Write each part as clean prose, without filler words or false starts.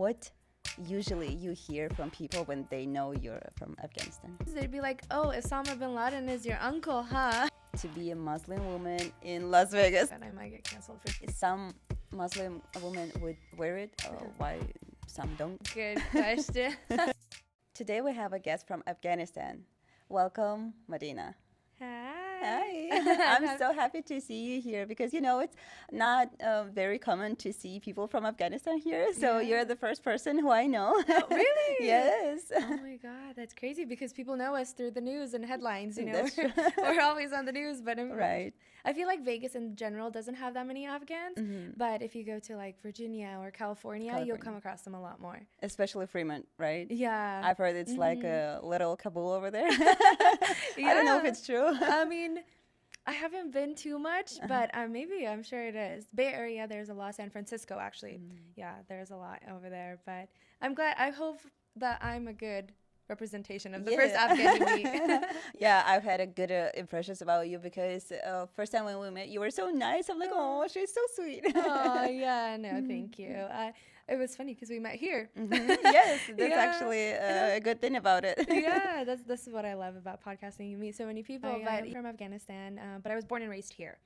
what usually you hear from people when they know you're from Afghanistan? They'd be like, oh, Osama bin Laden is your uncle, huh? To be a Muslim woman in Las Vegas. And I might get canceled for Some Muslim women would wear it, why some don't? Good question. Today we have a guest from Afghanistan. Welcome, Madina. Hi. I'm so happy to see you here because, it's not very common to see people from Afghanistan here. So you're the first person who I know. Oh, really? Yes. Oh my God, that's crazy because people know us through the news and headlines, That's true. We're always on the news, but Right. I feel like Vegas in general doesn't have that many Afghans, but if you go to like Virginia or California, you'll come across them a lot more. Especially Fremont, right? Yeah. I've heard it's like a little Kabul over there. I don't know if it's true. I mean, I haven't been too much, but maybe I'm sure it is. Bay Area, there's a lot. San Francisco, actually. Yeah, there's a lot over there. But I'm glad. I hope that I'm a good representation of the first Afghan you meet. Yeah, I've had a good impressions about you because first time when we met, you were so nice. I'm like, oh, she's so sweet. Oh, yeah, no, thank you. It was funny because we met here. Yes, that's actually a good thing about it. Yeah, that's what I love about podcasting. You meet so many people. I'm from Afghanistan, but I was born and raised here.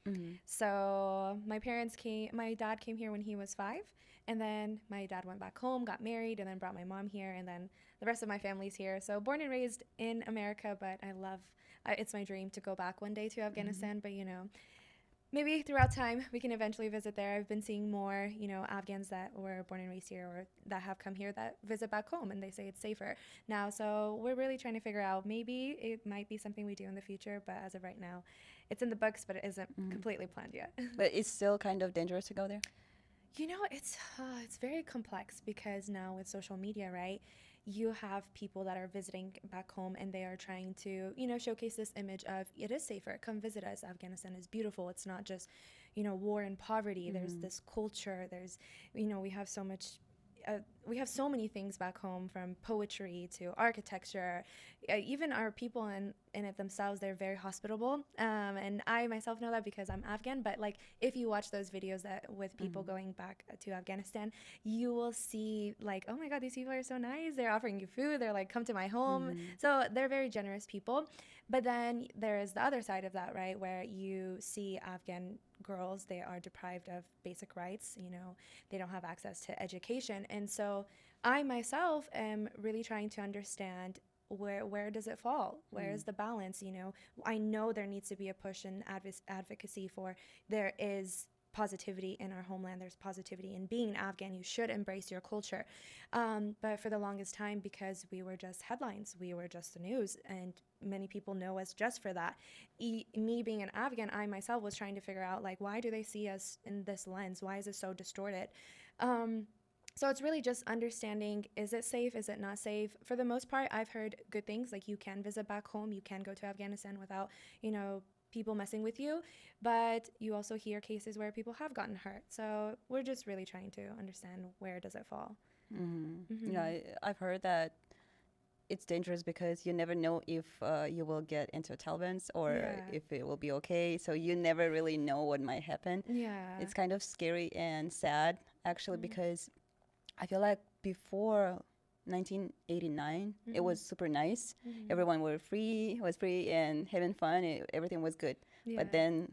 So my dad came here when he was 5. And then my dad went back home, got married, and then brought my mom here. And then the rest of my family's here. So born and raised in America, but it's my dream to go back one day to Afghanistan. But, maybe throughout time we can eventually visit there. I've been seeing more, Afghans that were born and raised here or that have come here that visit back home, and they say it's safer now. So we're really trying to figure out, maybe it might be something we do in the future, but as of right now, it's in the books, but it isn't completely planned yet. But it's still kind of dangerous to go there? It's very complex because now with social media, right, you have people that are visiting back home and they are trying to, showcase this image of it is safer. Come visit us. Afghanistan is beautiful. It's not just, war and poverty. There's this culture. There's, we have so much. We have so many things back home, from poetry to architecture. Even our people in it themselves, they're very hospitable. And I myself know that because I'm Afghan. But like, if you watch those videos with people going back to Afghanistan, you will see like, oh my God, these people are so nice. They're offering you food. They're like, come to my home. So they're very generous people. But then there is the other side of that, right, where you see Afghan girls, they are deprived of basic rights. They don't have access to education. And so I myself am really trying to understand where does it fall? Where is the balance? I know there needs to be a push in advocacy for there is positivity in our homeland. There's positivity in being an Afghan. You should embrace your culture. But for the longest time, because we were just headlines, we were just the news, and many people know us just for that. Me being an Afghan, I myself was trying to figure out, like, why do they see us in this lens? Why is it so distorted? So it's really just understanding, is it safe? Is it not safe? For the most part, I've heard good things, like you can visit back home. You can go to Afghanistan without, people messing with you. But you also hear cases where people have gotten hurt. So we're just really trying to understand, where does it fall? I've heard that it's dangerous because you never know if you will get into Taliban's or if it will be okay. So you never really know what might happen. Yeah. It's kind of scary and sad, actually, because I feel like before 1989, it was super nice. Everyone was free and having fun. Everything was good. But then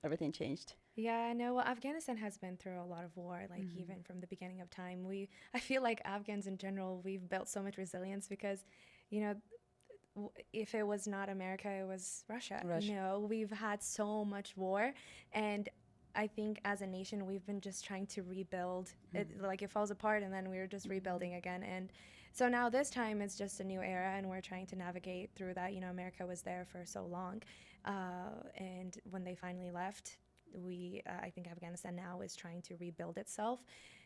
everything changed. Yeah, I know. Well, Afghanistan has been through a lot of war, like even from the beginning of time. I feel like Afghans in general, we've built so much resilience because, if it was not America, it was Russia. We've had so much war, and I think as a nation, we've been just trying to rebuild. It falls apart, and then we're just rebuilding again. And so now this time it's just a new era, and we're trying to navigate through that. America was there for so long, and when they finally left, I think Afghanistan now is trying to rebuild itself.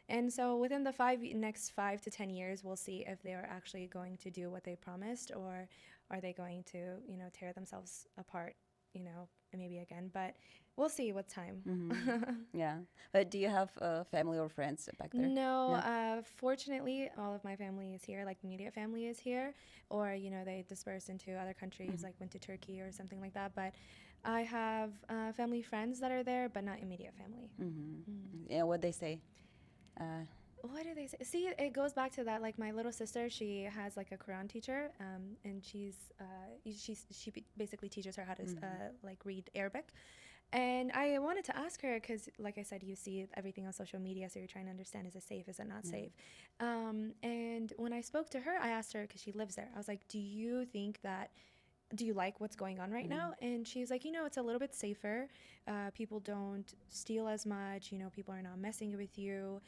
And so within the next 5 to 10 years, we'll see if they are actually going to do what they promised, or are they going to, tear themselves apart, maybe again. But we'll see with time. Yeah. But do you have family or friends back there? No. Fortunately, all of my family is here, like immediate family is here, or, they dispersed into other countries, like went to Turkey or something like that. But I have family friends that are there, but not immediate family. Yeah, what they say? what do they say? See, it goes back to that. Like my little sister, she has like a Quran teacher, and she basically teaches her how to like read Arabic. And I wanted to ask her because, like I said, you see everything on social media, so you're trying to understand, is it safe, is it not Yeah. safe? And when I spoke to her, I asked her, because she lives there, I was like, do you like what's going on right now? And she's like, it's a little bit safer. People don't steal as much. People are not messing with you.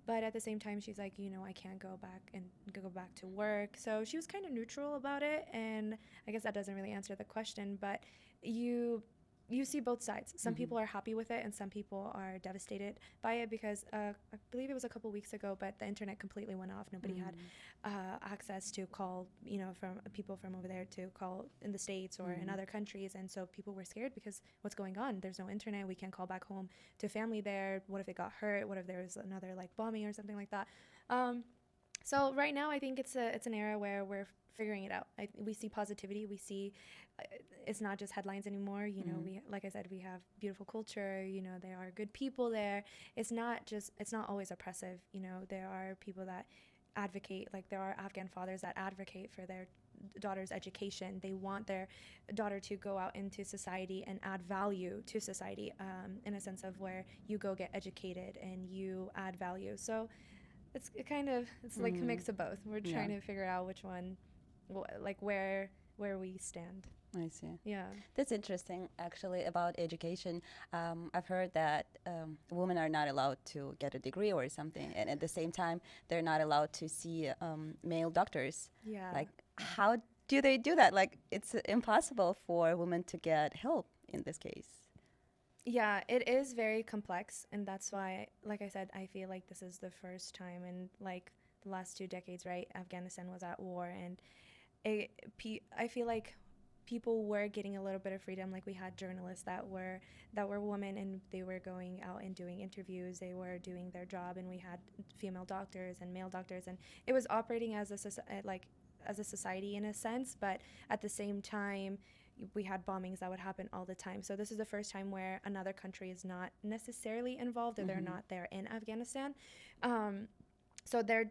But at the same time, she's like, I can't go back to work. So she was kind of neutral about it. And I guess that doesn't really answer the question. But you you see both sides. Some people are happy with it, and some people are devastated by it because I believe it was a couple weeks ago, but the internet completely went off. Nobody had access to call, from people from over there to call in the States or in other countries, and so people were scared because what's going on? There's no internet. We can't call back home to family there. What if they got hurt? What if there was another like bombing or something like that? So right now, I think it's an era where we're figuring it out. We see positivity. We see it's not just headlines anymore. We, like I said, we have beautiful culture. There are good people there. It's not always oppressive. There are people that advocate. Like there are Afghan fathers that advocate for their daughter's education. They want their daughter to go out into society and add value to society, in a sense of where you go get educated and you add value. So it's like a mix of both. We're Yeah. trying to figure out which one, like where we stand. I see. Yeah. That's interesting, actually, about education. I've heard that women are not allowed to get a degree or something, and at the same time, they're not allowed to see male doctors. Yeah. Like, how do they do that? Like, it's impossible for women to get help in this case. Yeah, it is very complex, and that's why, like I said, I feel like this is the first time in like the last 2 decades, right? Afghanistan was at war, and I feel like people were getting a little bit of freedom. Like we had journalists that were women, and they were going out and doing interviews. They were doing their job, and we had female doctors and male doctors, and it was operating as as a society in a sense. But at the same time, we had bombings that would happen all the time. So this is the first time where another country is not necessarily involved, or they're not there in Afghanistan. So they're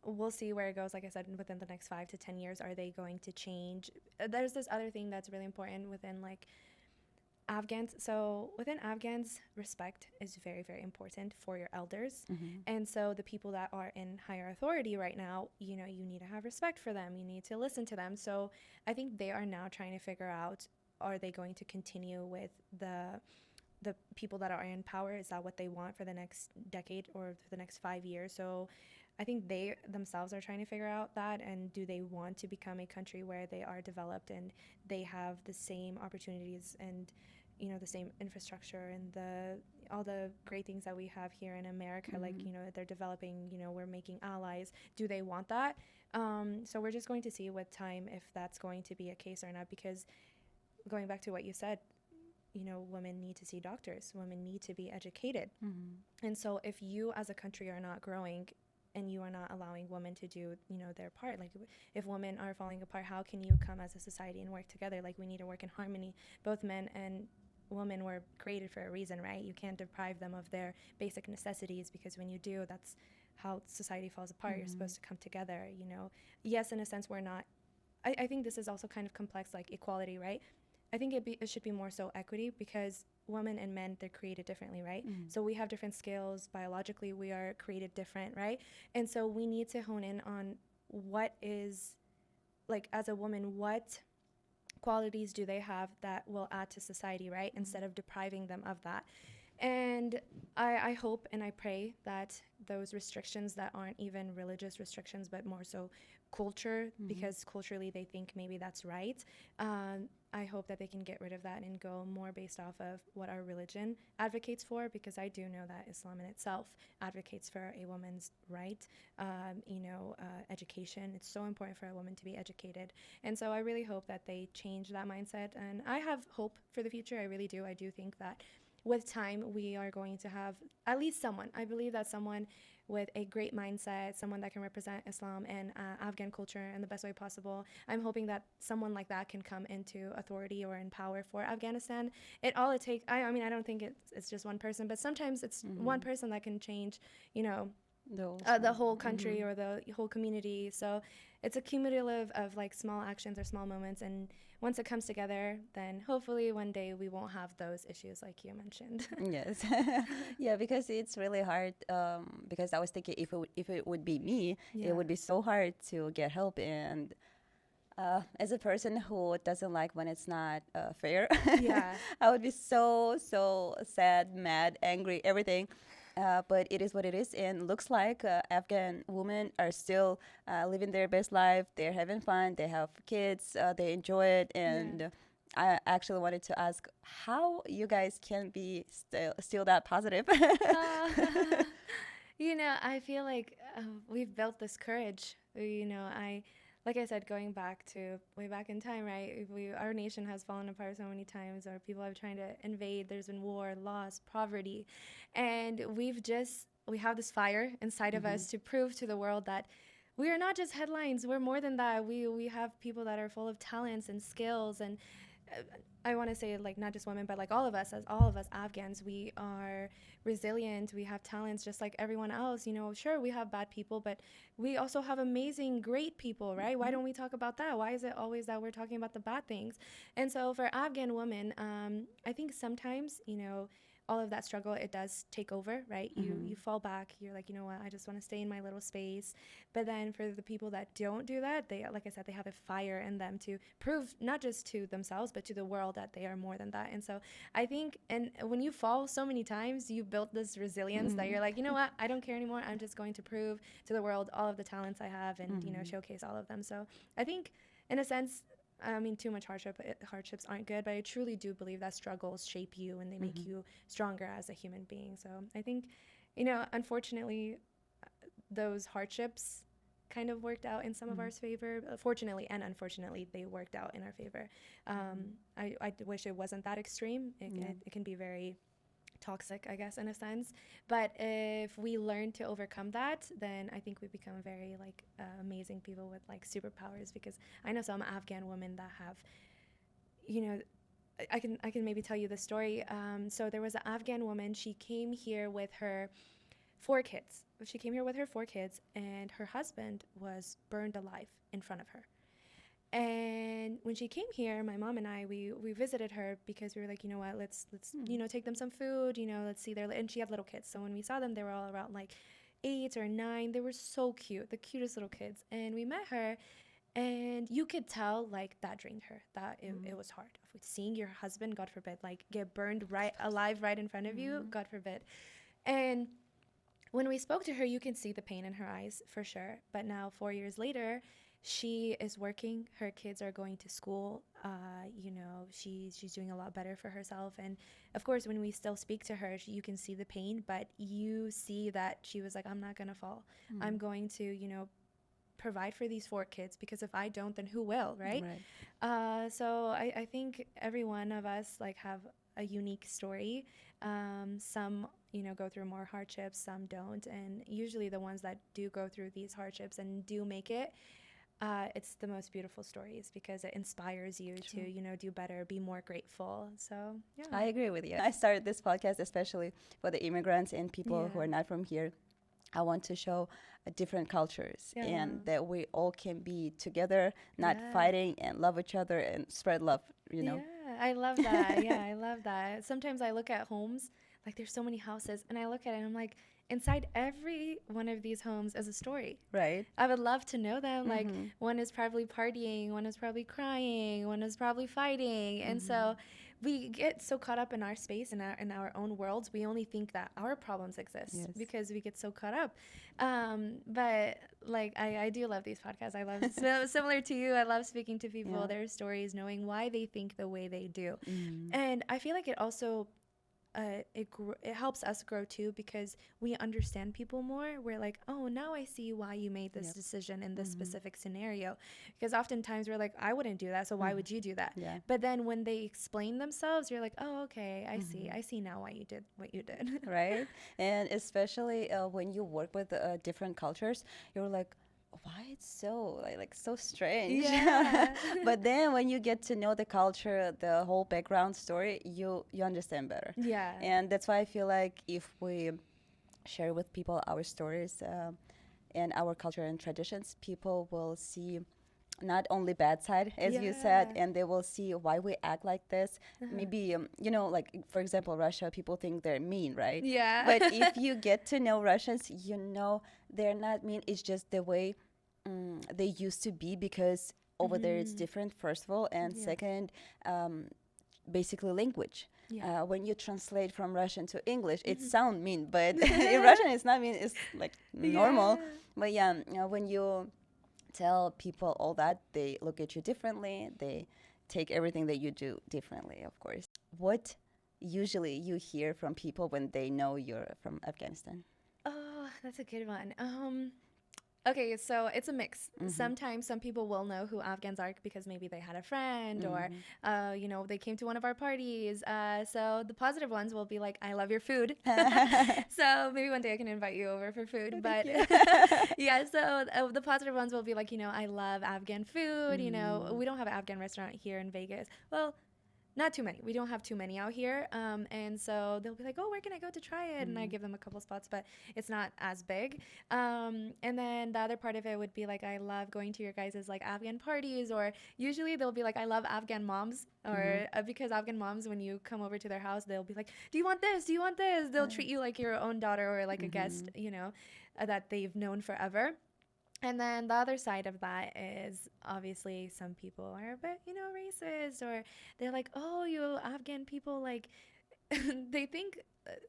we'll see where it goes. Like I said, within the next 5 to 10 years, are they going to change? There's this other thing that's really important within like Afghans. So within Afghans, respect is very, very important for your elders. And so the people that are in higher authority right now, you need to have respect for them. You need to listen to them. So I think they are now trying to figure out, are they going to continue with the people that are in power? Is that what they want for the next decade or for the next 5 years? So I think they themselves are trying to figure out that, and do they want to become a country where they are developed and they have the same opportunities and the same infrastructure and all the great things that we have here in America, like they're developing, we're making allies. Do they want that? So we're just going to see with time if that's going to be a case or not, because going back to what you said, women need to see doctors, women need to be educated. And so if you as a country are not growing and you are not allowing women to do, their part, like if women are falling apart, how can you come as a society and work together? Like we need to work in harmony. Both men and women were created for a reason, right? You can't deprive them of their basic necessities, because when you do, that's how society falls apart. You're supposed to come together, Yes, in a sense, we're not. I think this is also kind of complex, like equality, right? I think it should be more so equity, because women and men, they're created differently, right? So we have different skills. Biologically, we are created different, right? And so we need to hone in on what is, like, as a woman, what qualities do they have that will add to society, right? Instead of depriving them of that. And I hope and I pray that those restrictions that aren't even religious restrictions, but more so culture, because culturally they think maybe that's right. I hope that they can get rid of that and go more based off of what our religion advocates for, because I do know that Islam in itself advocates for a woman's right, education. It's so important for a woman to be educated. And so I really hope that they change that mindset. And I have hope for the future. I really do. I do think that with time, we are going to have at least someone. I believe that someone with a great mindset, someone that can represent Islam and Afghan culture in the best way possible. I'm hoping that someone like that can come into authority or in power for Afghanistan. It takes, I mean, I don't think it's just one person, but sometimes it's one person that can change, the whole country or the whole community. So it's a cumulative of like small actions or small moments, and once it comes together, then hopefully one day we won't have those issues like you mentioned. Yes. Yeah, because it's really hard. Because I was thinking if it would be me, Yeah. it would be so hard to get help. And as a person who doesn't like when it's not fair, Yeah. I would be so sad, mad, angry, everything. But it is what it is, and looks like Afghan women are still living their best life. They're having fun. They have kids. They enjoy it, and I actually wanted to ask how you guys can be still that positive. You know, I feel like we've built this courage. You know, like I said, going back to way back in time, right? Our nation has fallen apart so many times, or people are trying to invade. There's been war, loss, poverty, and we have this fire inside of us to prove to the world that we are not just headlines. We're more than that. We have people that are full of talents and skills, and I want to say like not just women, but like all of us Afghans, we are resilient. We have talents just like everyone else. You know, sure, we have bad people, but we also have amazing, great people, right? Why don't we talk about that? Why is it always that we're talking about the bad things? And so for Afghan women, I think sometimes, you know, all of that struggle, it does take over, right? You fall back. You're like, you know what? I just want to stay in my little space. But then for the people that don't do that, they, like I said, they have a fire in them to prove not just to themselves, but to the world that they are more than that. And so I think, and when you fall so many times, you built this resilience that you're like, you know what? I don't care anymore. I'm just going to prove to the world all of the talents I have and, you know, showcase all of them. So I think in a sense, I mean, too much hardships aren't good, but I truly do believe that struggles shape you and they make you stronger as a human being. So I think, you know, unfortunately, those hardships kind of worked out in some of our favor. Fortunately and unfortunately, they worked out in our favor. I wish it wasn't that extreme. It can be very toxic, I guess, in a sense. But if we learn to overcome that, then I think we become very like amazing people with like superpowers. Because I know some Afghan women that have, you know, I can maybe tell you the story. So there was an Afghan woman. She came here with her 4 kids. She came here with her 4 kids, and her husband was burned alive in front of her. And when she came here, my mom and I, we visited her because we were like, you know what, let's you know, take them some food, you know, let's see their, and she had little kids. So when we saw them, they were all around like 8 or 9. They were so cute, the cutest little kids. And we met her, and you could tell like that drained her, that it was hard. Seeing your husband, God forbid, like get burned right alive right in front of you, God forbid. And when we spoke to her, you can see the pain in her eyes for sure. But now 4 years later, she is working. Her kids are going to school. You know, she's doing a lot better for herself. And of course, when we still speak to her, you can see the pain, but you see that she was like, I'm not going to fall. I'm going to, you know, provide for these 4 kids, because if I don't, then who will, right? So I think every one of us like have a unique story. Some, you know, go through more hardships, some don't. And usually the ones that do go through these hardships and do make it, it's the most beautiful stories, because it inspires you to, you know, do better, be more grateful. So, yeah. I agree with you. I started this podcast especially for the immigrants and people who are not from here. I want to show different cultures and that we all can be together, not fighting, and love each other and spread love, you know? Yeah, I love that. I love that. Sometimes I look at homes, like there's so many houses, and I look at it and I'm like, inside every one of these homes is a story. Right. I would love to know them. Like one is probably partying, one is probably crying, one is probably fighting. And so we get so caught up in our space and in our own worlds, we only think that our problems exist because we get so caught up. But like I do love these podcasts. I love similar to you. I love speaking to people, their stories, knowing why they think the way they do. And I feel like it also it helps us grow too, because we understand people more. We're like, oh, now I see why you made this decision in this specific scenario. Because oftentimes we're like, I wouldn't do that, so why would you do that? But then when they explain themselves, you're like, oh, okay, I see now why you did what you did. Right. And especially when you work with different cultures, you're like, why it's so like so strange. But then when you get to know the culture, the whole background story, you understand better. And that's why I feel like if we share with people our stories and our culture and traditions, people will see not only bad side, as you said, Yeah. and they will see why we act like this. Maybe, like, for example, Russia, people think they're mean, right? Yeah. But if you get to know Russians, they're not mean. It's just the way they used to be, because over there it's different, first of all, and Yes. second, basically language. Yeah. When you translate from Russian to English, it sounds mean, but in Russian it's not mean. It's like normal. Yeah. But yeah, when you tell people all that, they look at you differently. They take everything that you do differently, of course. What usually you hear from people when they know you're from Afghanistan? Oh, that's a good one. Okay, so it's a mix. Sometimes some people will know who Afghans are because maybe they had a friend or, they came to one of our parties. So the positive ones will be like, I love your food. So maybe one day I can invite you over for food. But yeah, so the positive ones will be like, I love Afghan food. We don't have an Afghan restaurant here in Vegas. Well, not too many. We don't have too many out here. And so they'll be like, oh, where can I go to try it? And I give them a couple spots, but it's not as big. And then the other part of it would be like, I love going to your guys' like Afghan parties, or usually they'll be like, I love Afghan moms, or because Afghan moms, when you come over to their house, they'll be like, do you want this? Do you want this? They'll treat you like your own daughter or like a guest, that they've known forever. And then the other side of that is obviously some people are a bit, racist, or they're like, oh, you Afghan people, like, they think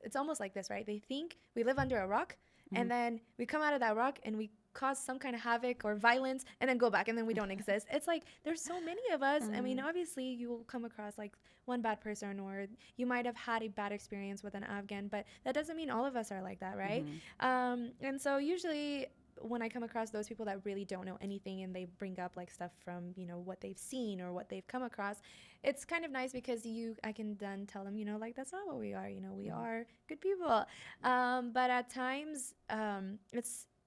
it's almost like this, right? They think we live under a rock, and then we come out of that rock and we cause some kind of havoc or violence and then go back and then we don't exist. It's like there's so many of us. I mean, obviously you will come across like one bad person, or you might have had a bad experience with an Afghan, but that doesn't mean all of us are like that, right? And so usually when I come across those people that really don't know anything and they bring up like stuff from, what they've seen or what they've come across, it's kind of nice because I can then tell them, like, that's not what we are, we are good people. But at times,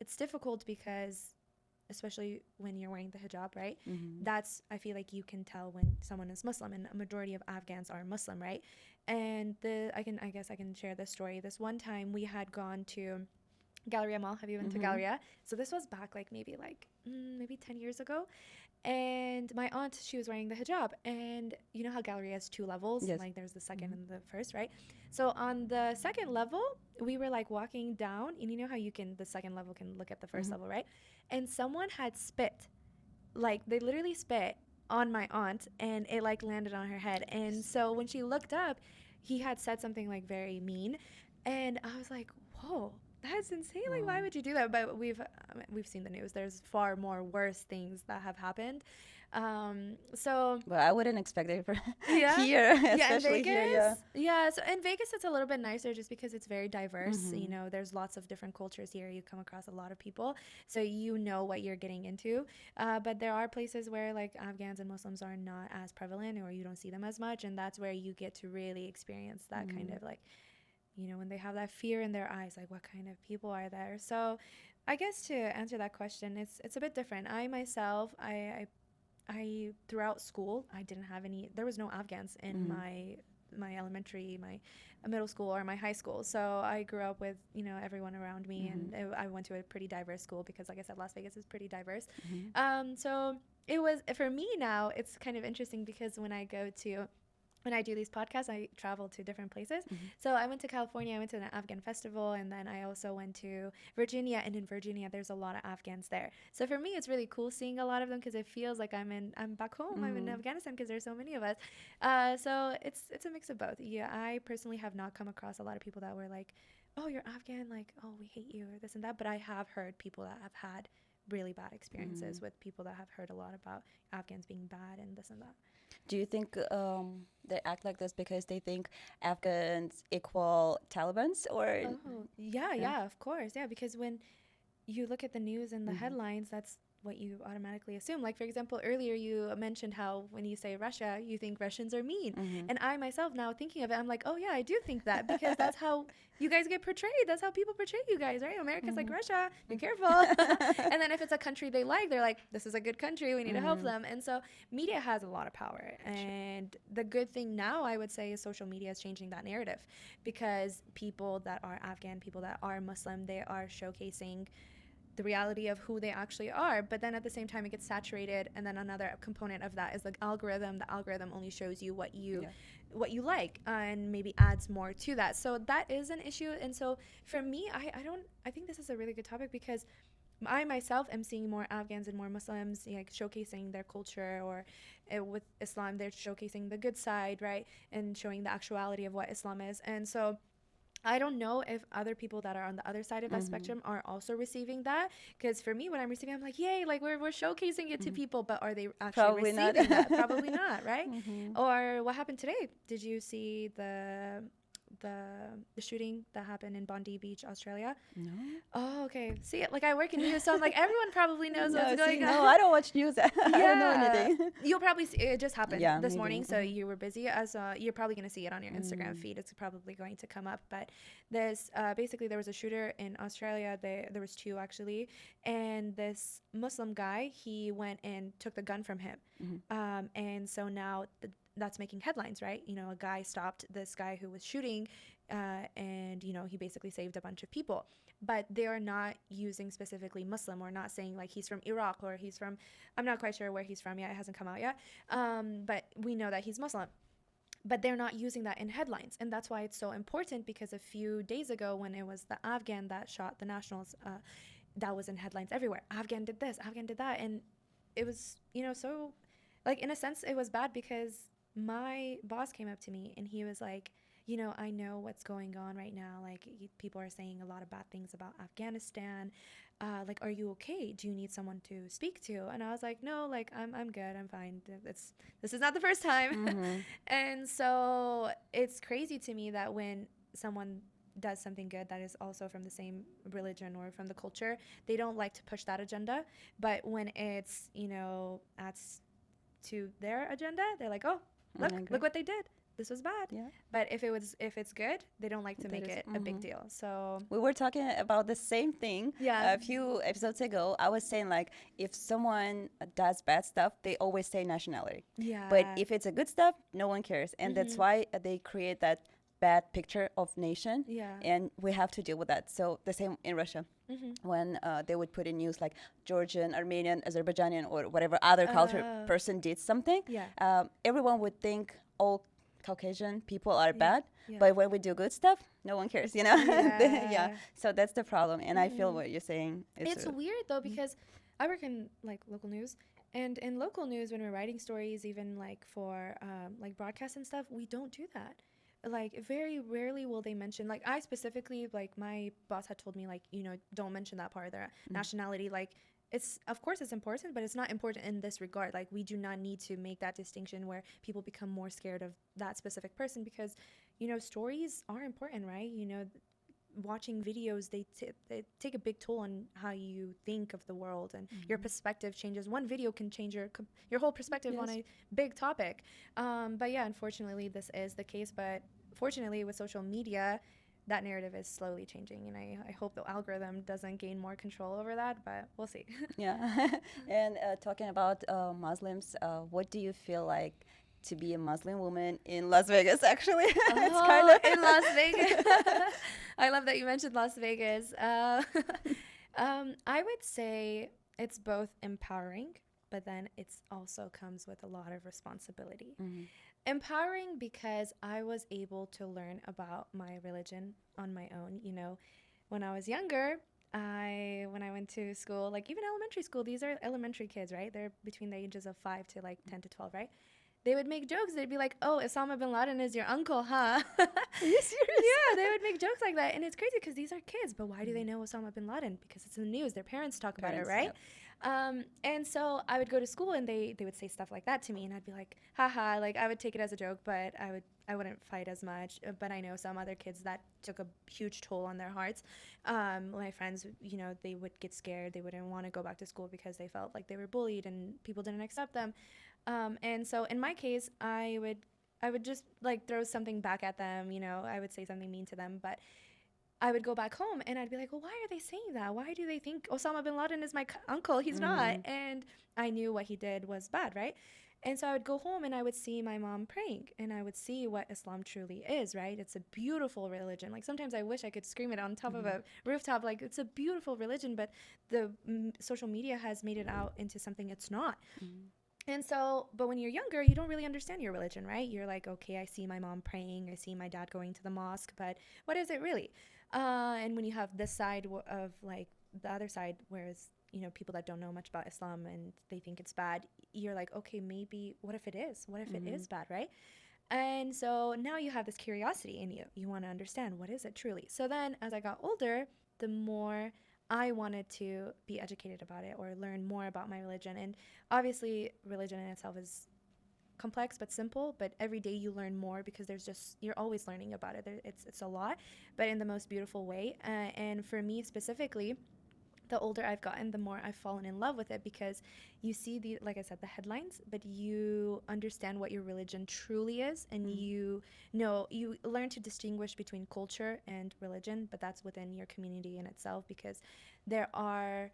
it's difficult because, especially when you're wearing the hijab, right? I feel like you can tell when someone is Muslim, and a majority of Afghans are Muslim, right? And I guess I can share this story. This one time we had gone to Galleria Mall. Have you been to Galleria? So this was back like maybe 10 years ago. And my aunt, she was wearing the hijab. And you know how Galleria has 2 levels? Yes. Like there's the second and the first, right? So on the second level, we were like walking down. And you know how the second level can look at the first level, right? And someone had spit. Like they literally spit on my aunt, and it like landed on her head. And so when she looked up, he had said something like very mean. And I was like, whoa. That's insane. Like, why would you do that? But we've seen the news. There's far more worse things that have happened. So Well, I wouldn't expect it for yeah, here, yeah, in especially Vegas, here. yeah. So in Vegas, it's a little bit nicer just because it's very diverse. There's lots of different cultures here. You come across a lot of people, so you know what you're getting into. But there are places where like Afghans and Muslims are not as prevalent, or you don't see them as much, and that's where you get to really experience that kind of like, when they have that fear in their eyes, like what kind of people are there? So I guess to answer that question, it's a bit different. I myself, I throughout school, I didn't have there was no Afghans in my elementary, my middle school, or my high school. So I grew up with, everyone around me, and I went to a pretty diverse school because, like I said, Las Vegas is pretty diverse. So it was, for me now, it's kind of interesting because when I do these podcasts, I travel to different places. So I went to California, I went to an Afghan festival, and then I also went to Virginia. And in Virginia, there's a lot of Afghans there. So for me, it's really cool seeing a lot of them because it feels like I'm back home. I'm in Afghanistan because there's so many of us. So it's a mix of both. Yeah, I personally have not come across a lot of people that were like, oh, you're Afghan, like, oh, we hate you, or this and that. But I have heard people that have had really bad experiences with people that have heard a lot about Afghans being bad and this and that. Do you think they act like this because they think Afghans equal Talibans, or? Oh, yeah, of course. Yeah, because when you look at the news and the headlines, that's what you automatically assume. Like, for example, earlier you mentioned how when you say Russia, you think Russians are mean. And I myself, now thinking of it, I'm like, oh, yeah, I do think that because that's how you guys get portrayed. That's how people portray you guys, right? America's like, Russia, be careful. And then if it's a country they like, they're like, this is a good country, we need to help them. And so media has a lot of power. And the good thing now, I would say, is social media is changing that narrative, because people that are Afghan, people that are Muslim, they are showcasing the reality of who they actually are. But then at the same time, it gets saturated. And then another component of that is the algorithm. The algorithm only shows you what you like, and maybe adds more to that. So that is an issue. And so for me, I think this is a really good topic, because I myself am seeing more Afghans and more Muslims like showcasing their culture, or with Islam, they're showcasing the good side, right? And showing the actuality of what Islam is. And so I don't know if other people that are on the other side of that spectrum are also receiving that. Because for me, when I'm receiving, I'm like, yay, like we're showcasing it to people, but are they actually Probably receiving not. that? Probably not, right? Or what happened today? Did you see the shooting that happened in Bondi Beach, Australia? No. Oh, okay. See, like I work in news, so I'm like, everyone probably knows what's going on. No, I don't watch news. I don't know anything. You'll probably see it just happened this maybe. morning, so you were busy. As you're probably going to see it on your Instagram feed. It's probably going to come up. But this basically, there was a shooter in Australia. There was two actually, and this Muslim guy, he went and took the gun from him, and so now that's making headlines, right? You know, a guy stopped this guy who was shooting, and you know, he basically saved a bunch of people. But they are not using specifically Muslim, or not saying like he's from Iraq, or he's from, I'm not quite sure where he's from yet. It hasn't come out yet. But we know that he's Muslim. But they're not using that in headlines. And that's why it's so important, because a few days ago, when it was the Afghan that shot the nationals, that was in headlines everywhere. Afghan did this, Afghan did that. And it was, you know, so like in a sense, it was bad, because my boss came up to me and he was like, you know, I know what's going on right now. Like, people are saying a lot of bad things about Afghanistan. Like, are you okay? Do you need someone to speak to? And I was like, no, like, I'm good. I'm fine. This is not the first time. And so it's crazy to me that when someone does something good that is also from the same religion or from the culture, they don't like to push that agenda. But when it's, you know, adds to their agenda, they're like, oh, look what they did. This was bad. Yeah. But if it's good, they don't like to make it a big deal. So we were talking about the same thing a few episodes ago. I was saying, like, if someone does bad stuff, they always say nationality. Yeah. But if it's a good stuff, no one cares. And that's why they create that bad picture of nation. Yeah. And we have to deal with that. So the same in Russia. When they would put in news like Georgian, Armenian, Azerbaijani, or whatever other culture person did something, everyone would think all Caucasian people are bad. But when we do good stuff, no one cares, you know? So that's the problem. And I feel what you're saying. It's weird, though, because I work in, like, local news. And in local news, when we're writing stories, even, like, for, like, broadcasts and stuff, we don't do that. Like, very rarely will they mention, like, I specifically, like, my boss had told me, like, you know, don't mention that part of their nationality. Like, it's, of course it's important, but it's not important in this regard. Like, we do not need to make that distinction where people become more scared of that specific person, because, you know, stories are important, right? You know, watching videos, they take a big toll on how you think of the world, and your perspective changes. One video can change your whole perspective on a big topic. But yeah, unfortunately, this is the case. But fortunately, with social media, that narrative is slowly changing, and I hope the algorithm doesn't gain more control over that, but we'll see. And talking about Muslims, what do you feel like to be a Muslim woman in Las Vegas, actually? It's kind of in Las Vegas. I love that you mentioned Las Vegas. I would say it's both empowering, but then it's also comes with a lot of responsibility. Empowering because I was able to learn about my religion on my own. You know, when I was younger, when I went to school, like even elementary school, these are elementary kids, right? They're between the ages of 5 to like 10 to 12, right? They would make jokes. They'd be like, oh, Osama bin Laden is your uncle, huh? Are you serious? Yeah, they would make jokes like that. And it's crazy because these are kids. But why do they know Osama bin Laden? Because it's in the news. Their parents talk about it, right? And so I would go to school and they would say stuff like that to me. And I'd be like, haha. Like, I would take it as a joke, but I wouldn't fight as much. But I know some other kids that took a huge toll on their hearts. My friends, you know, they would get scared. They wouldn't want to go back to school because they felt like they were bullied and people didn't accept them. And so in my case, I would just like throw something back at them, you know, I would say something mean to them, but I would go back home and I'd be like, well, why are they saying that? Why do they think Osama bin Laden is my uncle? He's not. Mm-hmm. And I knew what he did was bad, right? And so I would go home and I would see my mom praying and I would see what Islam truly is, right? It's a beautiful religion. Like sometimes I wish I could scream it on top of Mm-hmm. a rooftop, like it's a beautiful religion, but the social media has made it out into something it's not. And so, but when you're younger, you don't really understand your religion, right? You're like, okay, I see my mom praying, I see my dad going to the mosque, but what is it really? And when you have this side of like the other side, whereas, you know, people that don't know much about Islam and they think it's bad, you're like, okay, maybe what if it is? What if it Mm-hmm. is bad, right? And so now you have this curiosity in you. You want to understand what is it truly. So then as I got older, the more I wanted to be educated about it or learn more about my religion. And obviously, religion in itself is complex but simple, but every day you learn more because there's just you're always learning about it. It's a lot, but in the most beautiful way. And for me specifically, the older I've gotten, the more I've fallen in love with it because you see the, like I said, the headlines, but you understand what your religion truly is, and Mm-hmm. you know you learn to distinguish between culture and religion, but that's within your community in itself because there are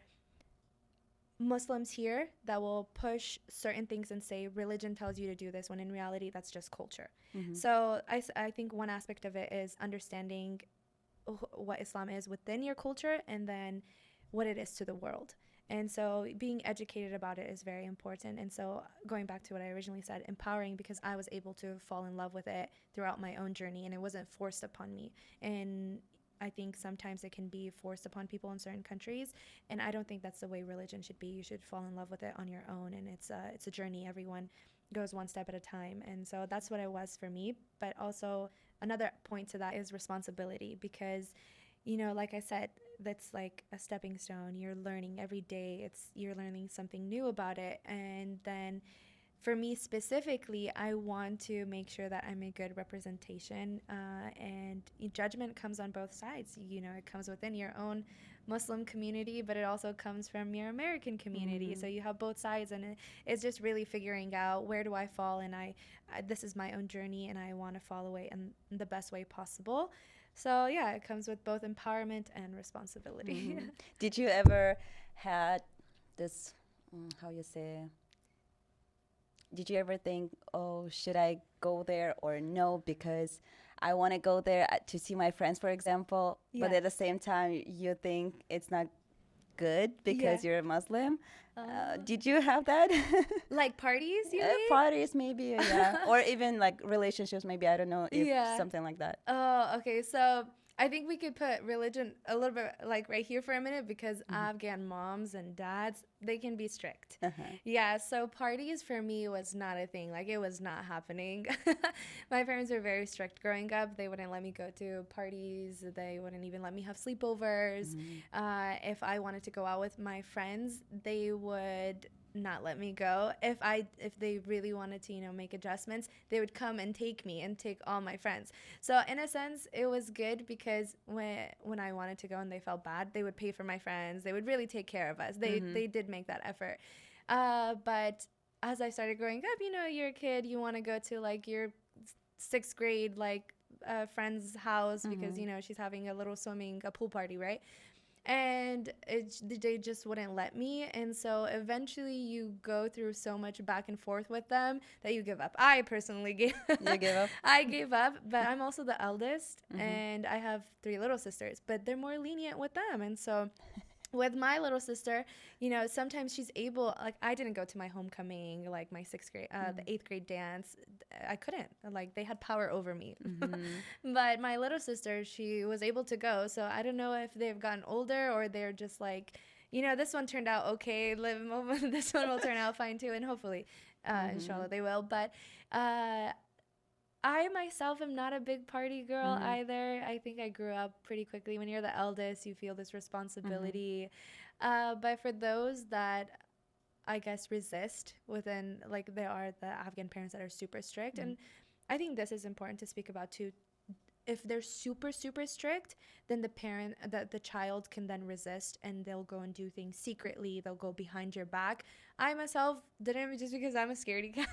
Muslims here that will push certain things and say religion tells you to do this when in reality that's just culture. Mm-hmm. So I think one aspect of it is understanding what Islam is within your culture and then what it is to the world. And so being educated about it is very important. And so going back to what I originally said, empowering because I was able to fall in love with it throughout my own journey and it wasn't forced upon me. And I think sometimes it can be forced upon people in certain countries, and I don't think that's the way religion should be. You should fall in love with it on your own, and it's a journey. Everyone goes one step at a time, and so that's what it was for me. But also another point to that is responsibility because, you know, like I said, that's like a stepping stone. You're learning every day. You're learning something new about it, and then for me specifically, I want to make sure that I'm a good representation. And judgment comes on both sides. You know, it comes within your own Muslim community, but it also comes from your American community. Mm-hmm. So you have both sides, and it's just really figuring out where do I fall. And this is my own journey, and I want to follow it in the best way possible. So yeah, it comes with both empowerment and responsibility. Mm-hmm. Did you ever had this, how you say, did you ever think, oh, should I go there or no? Because I want to go there to see my friends, for example, but Yeah. at the same time, you think it's not good Yeah. because you're a Muslim. Uh, Did you have that? like parties, you Parties, maybe, yeah. mean? Or even like relationships, maybe. I don't know if Yeah. something like that. Oh, okay. So I think we could put religion a little bit like right here for a minute because Mm-hmm. Afghan moms and dads, they can be strict. Uh-huh. Yeah, so parties for me was not a thing. Like it was not happening. My parents were very strict growing up. They wouldn't let me go to parties. They wouldn't even let me have sleepovers. Mm-hmm. If I wanted to go out with my friends, they would not let me go. If they really wanted to, you know, make adjustments, they would come and take me and take all my friends. So in a sense, it was good because when I wanted to go and they felt bad, they would pay for my friends. They would really take care of us. Mm-hmm. They did make that effort. But as I started growing up, you know, you're a kid, you want to go to like your sixth grade like friend's house because Mm-hmm. you know she's having a pool party, right? And they just wouldn't let me, and so eventually you go through so much back and forth with them that you give up. I personally gave You gave up? I gave up, but I'm also the eldest Mm-hmm. and I have three little sisters, but they're more lenient with them. And so with my little sister, you know, sometimes she's able, like, I didn't go to my homecoming, like my the eighth grade dance. I couldn't, like, they had power over me. Mm-hmm. But my little sister, she was able to go. So I don't know if they've gotten older or they're just like, you know, this one turned out okay. This one will turn out fine too. And hopefully, Mm-hmm. inshallah, they will. But, I myself am not a big party girl Mm-hmm. either. I think I grew up pretty quickly. When you're the eldest, you feel this Mm-hmm. responsibility. But for those that I guess resist within, like, there are the Afghan parents that are super strict. Mm-hmm. And I think this is important to speak about too. if they're super super strict, then the child can then resist, and they'll go and do things secretly. They'll go behind your back. I myself didn't, just because I'm a scaredy cat.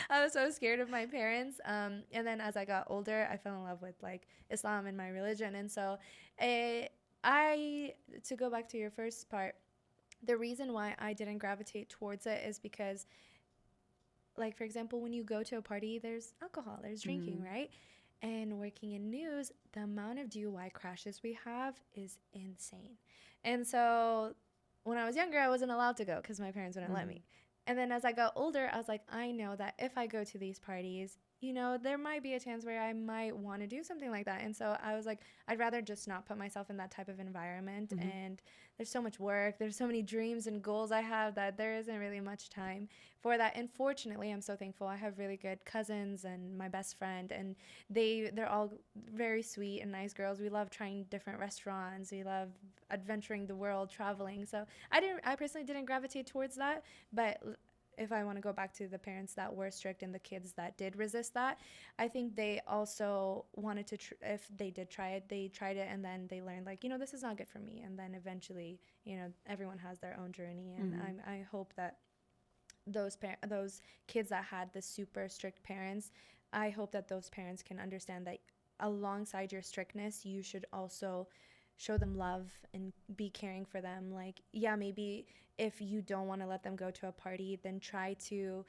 I was so scared of my parents. And then as I got older, I fell in love with like Islam and my religion. And so I to go back to your first part, the reason why I didn't gravitate towards it is because, like, for example, when you go to a party, there's alcohol, there's drinking, right? And working in news, the amount of DUI crashes we have is insane. And so when I was younger, I wasn't allowed to go because my parents wouldn't let me. And then as I got older, I was like, I know that if I go to these parties, you know, there might be a chance where I might want to do something like that. And so I was like, I'd rather just not put myself in that type of environment. And there's so much work, there's so many dreams and goals I have that there isn't really much time for that. And fortunately, I'm so thankful. I have really good cousins and my best friend, and they're all very sweet and nice girls. We love trying different restaurants. We love adventuring the world, traveling. So I personally didn't gravitate towards that, but if I want to go back to the parents that were strict and the kids that did resist that, I think they also wanted to, if they did try it, they tried it and then they learned, like, you know, this is not good for me. And then eventually, you know, everyone has their own journey. And I hope that those kids that had the super strict parents, I hope that those parents can understand that alongside your strictness, you should also show them love and be caring for them. Like, yeah, maybe if you don't want to let them go to a party, then try to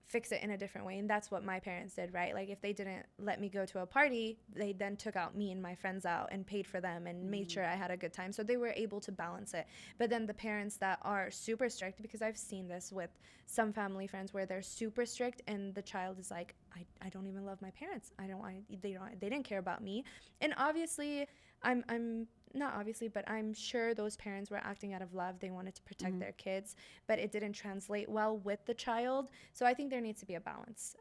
fix it in a different way. And that's what my parents did, right? Like, if they didn't let me go to a party, they then took out me and my friends out and paid for them and made sure I had a good time. So they were able to balance it. But then the parents that are super strict, because I've seen this with some family friends where they're super strict and the child is like, I don't even love my parents. They didn't care about me. And obviously, I'm not obviously, but I'm sure those parents were acting out of love. They wanted to protect their kids, but it didn't translate well with the child. So I think there needs to be a balance.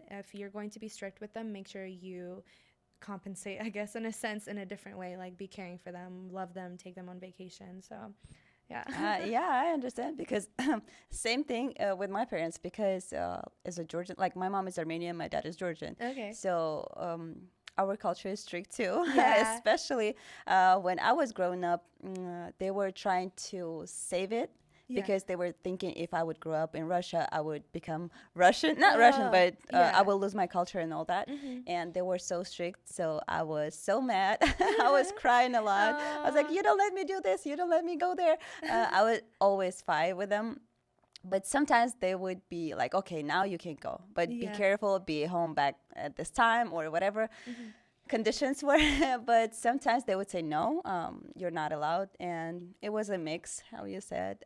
If you're going to be strict with them, make sure you compensate, I guess, in a sense, in a different way, like be caring for them, love them, take them on vacation. So yeah. Yeah, I understand because same thing with my parents because as a Georgian, like my mom is Armenian, my dad is Georgian. Okay. So our culture is strict too, Yeah. especially when I was growing up, they were trying to save it. Yeah. Because they were thinking if I would grow up in Russia, I would become Russian. Not Russian, but I will lose my culture and all that. And they were so strict. So I was so mad. I was crying a lot. I was like, you don't let me do this. You don't let me go there. I would always fight with them. But sometimes they would be like, okay, now you can go. But be careful, be home back at this time or whatever. Conditions were, but sometimes they would say no, you're not allowed, and it was a mix, how you said.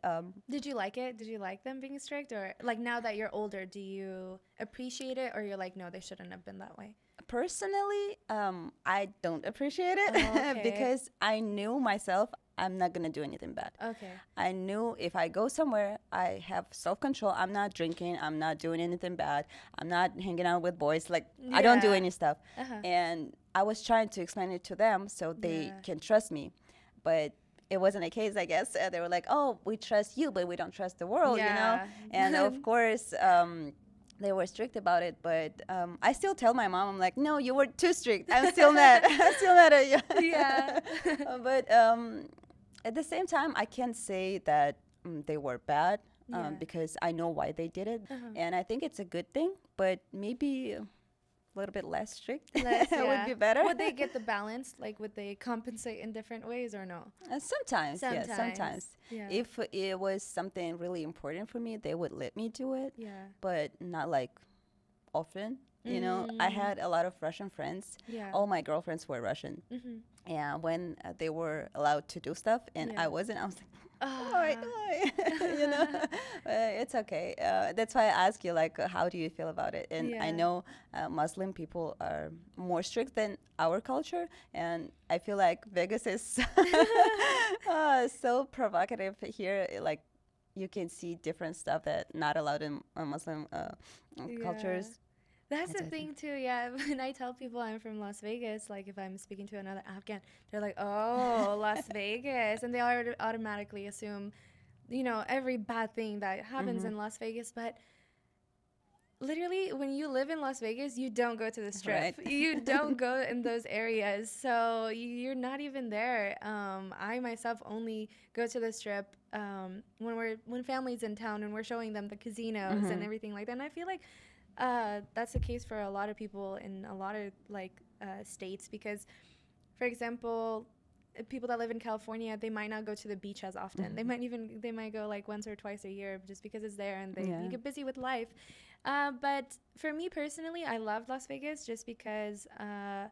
Did you like it? Did you like them being strict, or like now that you're older, do you appreciate it, or you're like, no, they shouldn't have been that way? Personally, I don't appreciate it Okay. because I knew myself I'm not gonna do anything bad. Okay. I knew if I go somewhere, I have self-control. I'm not drinking. I'm not doing anything bad. I'm not hanging out with boys. Like, I don't do any stuff. And I was trying to explain it to them so they can trust me. But it wasn't a case, I guess. They were like, oh, we trust you, but we don't trust the world, you know? And of course, they were strict about it, but I still tell my mom, I'm like, no, you were too strict. I'm still mad. I'm still mad at you. Yeah. But at the same time, I can't say that they were bad because I know why they did it. And I think it's a good thing, but maybe a little bit less strict would be better. Would they get the balance? Like, would they compensate in different ways or no? Sometimes, yeah, sometimes. Yeah. If it was something really important for me, they would let me do it. Yeah. But not like often. You know, I had a lot of Russian friends. Yeah. All my girlfriends were Russian. And when they were allowed to do stuff and I wasn't, I was like, why? You know, it's okay. That's why I ask you, like, how do you feel about it? And I know Muslim people are more strict than our culture, and I feel like Vegas is so provocative here. Like, you can see different stuff that not allowed in Muslim cultures. That's the thing too, yeah. When I tell people I'm from Las Vegas, like if I'm speaking to another Afghan, they're like, oh, Las Vegas. And they automatically assume, you know, every bad thing that happens in Las Vegas. But literally, when you live in Las Vegas, you don't go to the Strip. Right. You don't go in those areas, so you're not even there. I myself only go to the Strip when family's in town and we're showing them the casinos and everything like that. And I feel like that's the case for a lot of people in a lot of like states because, for example, people that live in California, they might not go to the beach as often. They might go like once or twice a year just because it's there and you get busy with life. But for me personally, I love Las Vegas just because I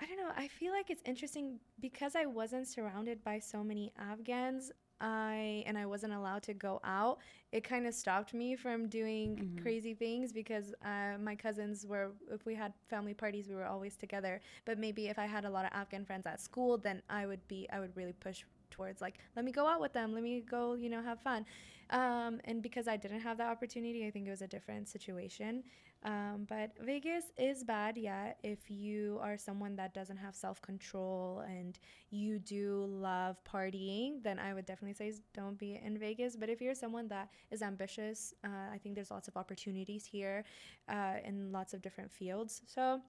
don't know. I feel like it's interesting because I wasn't surrounded by so many Afghans. I wasn't allowed to go out. It kind of stopped me from doing crazy things because my cousins were, if we had family parties, we were always together. But maybe if I had a lot of Afghan friends at school, then I would really push towards like, let me go out with them, let me go, have fun. And because I didn't have that opportunity, I think it was a different situation. But Vegas is bad, yeah, if you are someone that doesn't have self-control and you do love partying, then I would definitely say don't be in Vegas. But if you're someone that is ambitious, I think there's lots of opportunities here in lots of different fields. So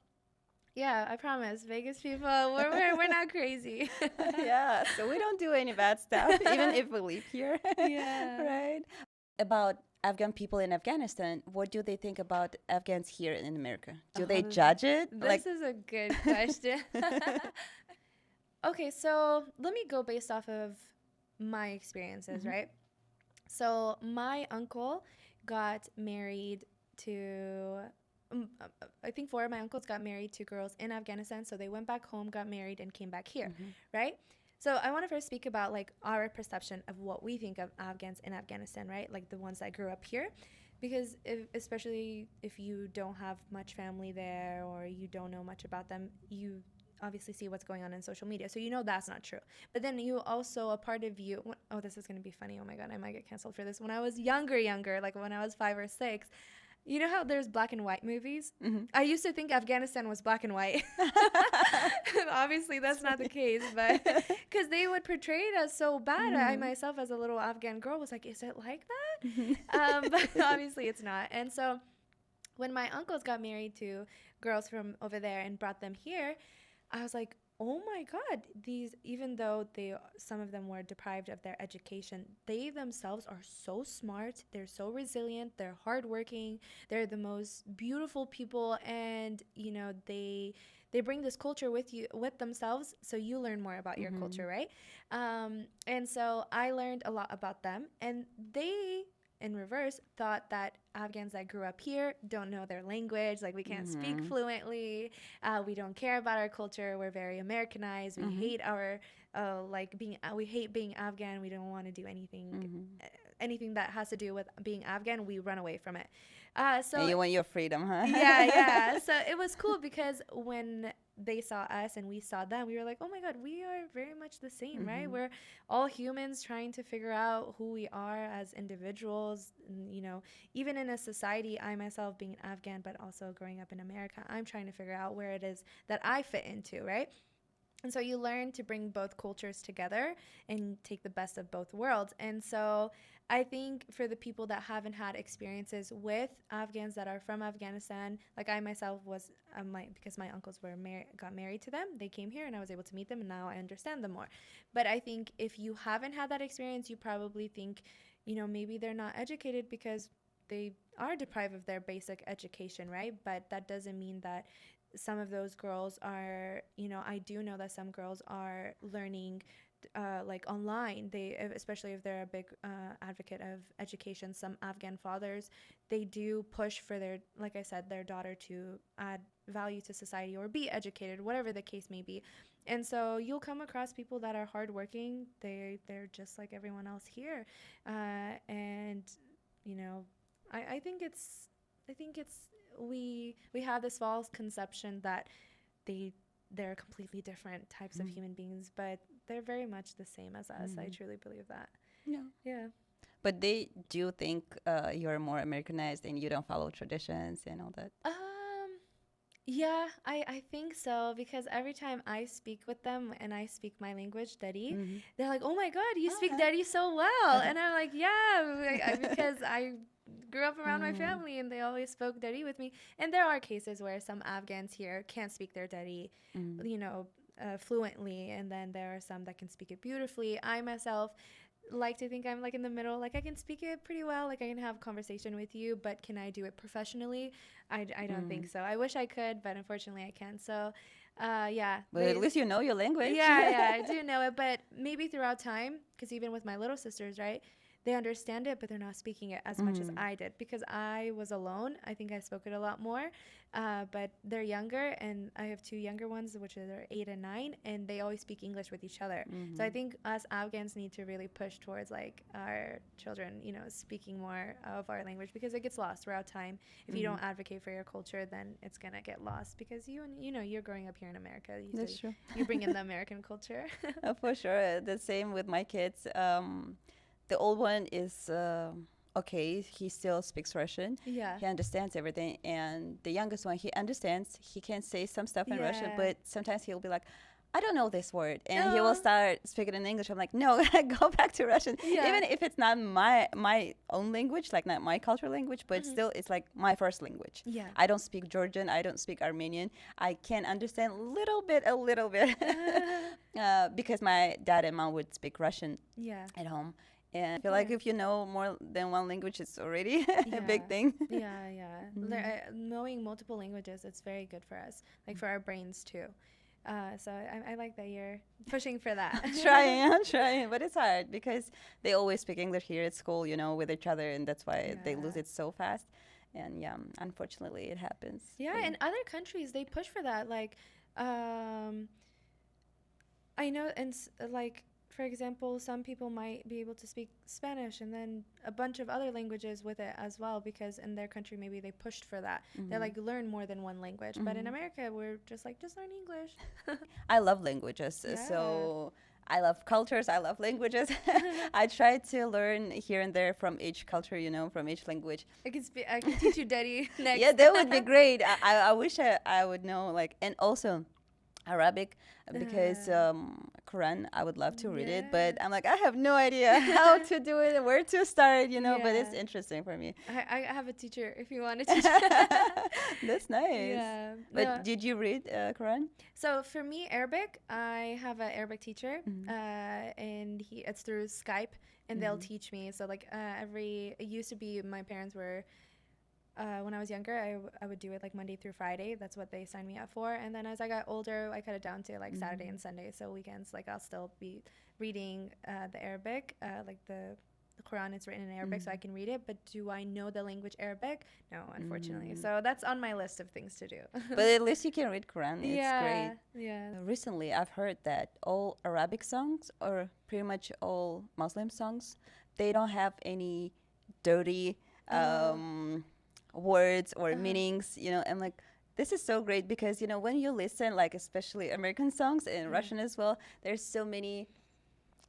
yeah, I promise, Vegas people, we're not crazy. Yeah, so we don't do any bad stuff, even if we live here. Yeah. Right? About Afghan people in Afghanistan, what do they think about Afghans here in America? Do they judge it? This is a good question. Okay, so let me go based off of my experiences, right? So my uncle got married to I think 4 of my uncles got married to girls in Afghanistan. So they went back home, got married, and came back here, right? So I want to first speak about like our perception of what we think of Afghans in Afghanistan, right? Like the ones that grew up here. Because especially if you don't have much family there or you don't know much about them, you obviously see what's going on in social media. So you know that's not true. But then you also, a part of you, oh, this is going to be funny. Oh my God, I might get canceled for this. When I was younger, like when I was 5 or 6, you know how there's black and white movies? I used to think Afghanistan was black and white. Obviously, that's not the case, but because they would portray it as so bad. I myself, as a little Afghan girl, was like, is it like that? But obviously, it's not. And so when my uncles got married to girls from over there and brought them here, I was like, oh my God, these, even though some of them were deprived of their education, they themselves are so smart, they're so resilient, they're hardworking, they're the most beautiful people, and they bring this culture with themselves, so you learn more about your culture, right? And so I learned a lot about them, and they, in reverse, thought that Afghans that grew up here don't know their language, like we can't speak fluently, we don't care about our culture, we're very Americanized, we hate our we hate being Afghan, we don't want to do anything that has to do with being Afghan, we run away from it. So and you want your freedom, huh? yeah. So it was cool because when they saw us and we saw them, we were like, oh my God, we are very much the same, right? We're all humans trying to figure out who we are as individuals. And, even in a society, I myself being Afghan, but also growing up in America, I'm trying to figure out where it is that I fit into, right? And so you learn to bring both cultures together and take the best of both worlds. And so I think for the people that haven't had experiences with Afghans that are from Afghanistan, like I myself was, because my uncles got married to them, they came here and I was able to meet them, and now I understand them more. But I think if you haven't had that experience, you probably think, maybe they're not educated because they are deprived of their basic education, right? But that doesn't mean that some of those girls are, I do know that some girls are learning like online. Especially if they're a big advocate of education, some Afghan fathers, they do push for like I said, their daughter to add value to society or be educated, whatever the case may be. And so you'll come across people that are hardworking. They're just like everyone else here, and I think it's we have this false conception that they're completely different types of human beings, but they're very much the same as us. I truly believe that. Yeah. But they do think you're more Americanized and you don't follow traditions and all that. Yeah, I think so, because every time I speak with them and I speak my language, Dari, they're like, oh my God, you speak Dari so well. And I'm like, yeah, because I grew up around my family, and they always spoke Dari with me. And there are cases where some Afghans here can't speak their Dari, you know, fluently, and then there are some that can speak it beautifully. I myself like to think I'm like in the middle. Like I can speak it pretty well. Like I can have conversation with you, but can I do it professionally? I don't think so. I wish I could, but unfortunately I can't. So, yeah. But at least you know your language. Yeah, I do know it, but maybe throughout time, because even with my little sisters, right? They understand it, but they're not speaking it as much as I did because I was alone. I think I spoke it a lot more, but they're younger, and I have two younger ones, which are 8 and 9, and they always speak English with each other. So I think us Afghans need to really push towards like our children, you know, speaking more of our language because it gets lost throughout time. If you don't advocate for your culture, then it's gonna get lost because you know you're growing up here in America. That's true. You bring in the American culture. For sure. The same with my kids. The old one is okay. He still speaks Russian. Yeah. He understands everything. And the youngest one, he understands. He can say some stuff in Russian, Yeah. but sometimes he'll be like, I don't know this word. And he Oh. will start speaking in English. I'm like, no, go back to Russian. Yeah. Even if it's not my own language, like not my cultural language, but still it's like my first language. Yeah. I don't speak Georgian. I don't speak Armenian. I can understand a little bit, because my dad and mom would speak Russian Yeah. at home. And I feel like if you know more than one language, it's already a big thing. Yeah. Knowing multiple languages, it's very good for us, like for our brains too. So I like that you're pushing for that. I'm trying, but it's hard because they always speak English here at school, you know, with each other, and that's why they lose it so fast. And yeah, unfortunately, it happens. Yeah, in other countries, they push for that. Like, I know, and like, for example, some people might be able to speak Spanish and then a bunch of other languages with it as well because in their country maybe they pushed for that. They're like learn more than one language. But in America we're just like just learn English. I love languages, so I love cultures. I love languages. I try to learn here and there from each culture, you know, from each language. I can teach you Dari next. Yeah, that would be great. I wish I would know, like, and also Arabic because Quran, I would love to read it, but I'm like, I have no idea how to do it, where to start, you know, but it's interesting for me. I have a teacher if you want to teach. That's nice. Yeah. But did you read Quran? So for me, Arabic, I have an Arabic teacher, and it's through Skype, and they'll teach me. So like it used to be my parents were. When I was younger, I would do it like Monday through Friday. That's what they signed me up for. And then as I got older, I cut it down to like Saturday and Sunday. So weekends, like I'll still be reading the Arabic, like the Quran is written in Arabic, so I can read it. But do I know the language Arabic? No, unfortunately. So that's on my list of things to do. But at least you can read Quran. It's great. Yeah. Recently, I've heard that all Arabic songs, or pretty much all Muslim songs, they don't have any dirty words or meanings, you know. I'm like, this is so great because, you know, when you listen, like especially American songs and Russian as well, there's so many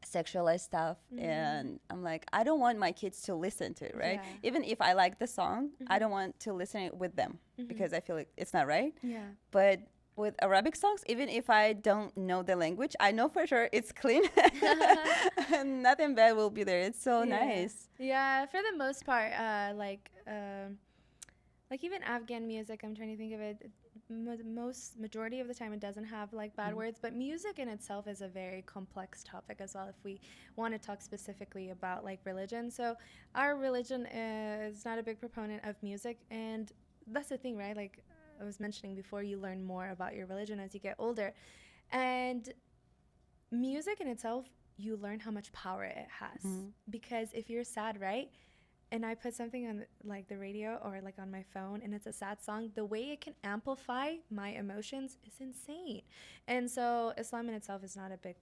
sexualized stuff, and I'm like, I don't want my kids to listen to it, right? Even if I like the song, I don't want to listen it with them because I feel like it's not right. Yeah. But with Arabic songs, even if I don't know the language, I know for sure it's clean. And nothing bad will be there. It's so nice. Yeah, for the most part, like even Afghan music, I'm trying to think of it. Majority of the time, it doesn't have like bad words, but music in itself is a very complex topic as well. If we want to talk specifically about like religion, so our religion is not a big proponent of music, and that's the thing, right? Like I was mentioning before, you learn more about your religion as you get older, and music in itself, you learn how much power it has. Because if you're sad, right? And I put something on like the radio or like on my phone and it's a sad song, the way it can amplify my emotions is insane. And so Islam in itself is not a big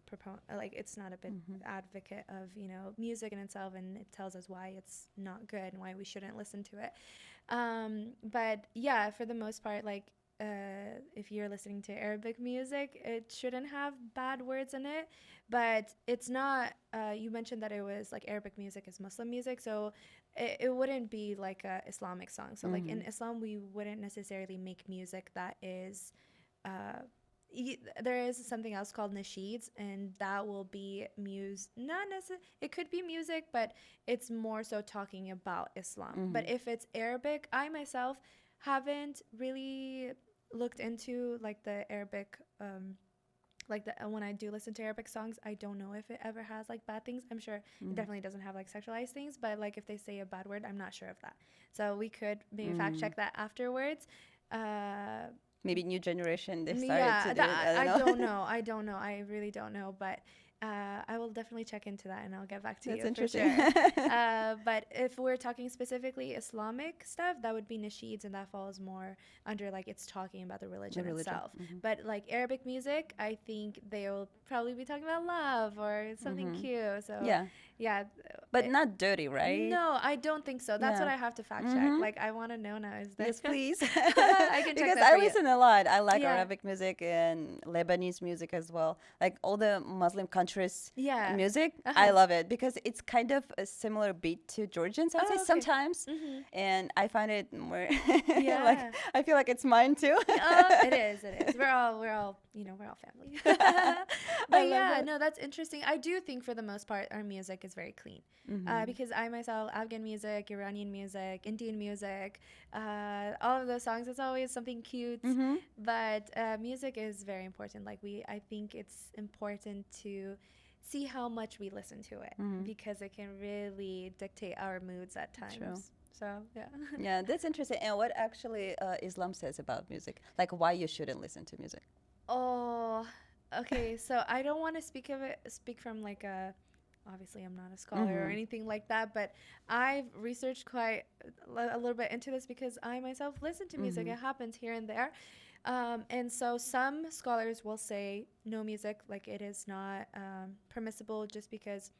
it's not a big advocate of, you know, music in itself, and it tells us why it's not good and why we shouldn't listen to it. But yeah, for the most part, like if you're listening to Arabic music, it shouldn't have bad words in it, but it's not, you mentioned that it was like Arabic music is Muslim music, so it wouldn't be like a Islamic song. So like in Islam, we wouldn't necessarily make music that is there is something else called nasheeds, and that will be not necessarily, it could be music, but it's more so talking about Islam. But if it's Arabic, I myself haven't really looked into like the Arabic, like the when I do listen to Arabic songs, I don't know if it ever has like bad things. I'm sure it definitely doesn't have like sexualized things, but like if they say a bad word, I'm not sure of that. So we could maybe fact check that afterwards. Maybe new generation they started Yeah, to do it. I I don't know. don't know. I don't know. I really don't know. But I will definitely check into that and I'll get back to That's you for interesting. sure. But if we're talking specifically Islamic stuff, that would be nasheeds, and that falls more under like it's talking about the The religion religion. itself. But like Arabic music, I think they'll probably be talking about love or something cute. So Yeah, yeah, but not dirty, right? no, I don't think so. That's what Yeah. I have to fact check. Like I want to know now. Is there? Yes, please. I can check Because that I for you. listen a lot. I like Yeah. Arabic music and Lebanese music as well. Like all the Muslim countries' Yeah. music, I love it because it's kind of a similar beat to Georgians, I'd say okay. sometimes. And I find it more Yeah. like I feel like it's mine too. It is. It is. We're all, we're all family. I But love yeah, that. no, that's interesting. I do think for the most part, our music is very clean. Because I myself, Afghan music, Iranian music, Indian music, all of those songs, it's always something cute. But music is very important. Like I think it's important to see how much we listen to it because it can really dictate our moods at times. True. So yeah. Yeah, that's interesting. And what actually Islam says about music, like why you shouldn't listen to music. Oh, okay. So I don't want to speak from like obviously I'm not a scholar or anything like that, but I've researched quite a little bit into this because I myself listen to music. It happens here and there. And so some scholars will say no music, like it is not permissible just because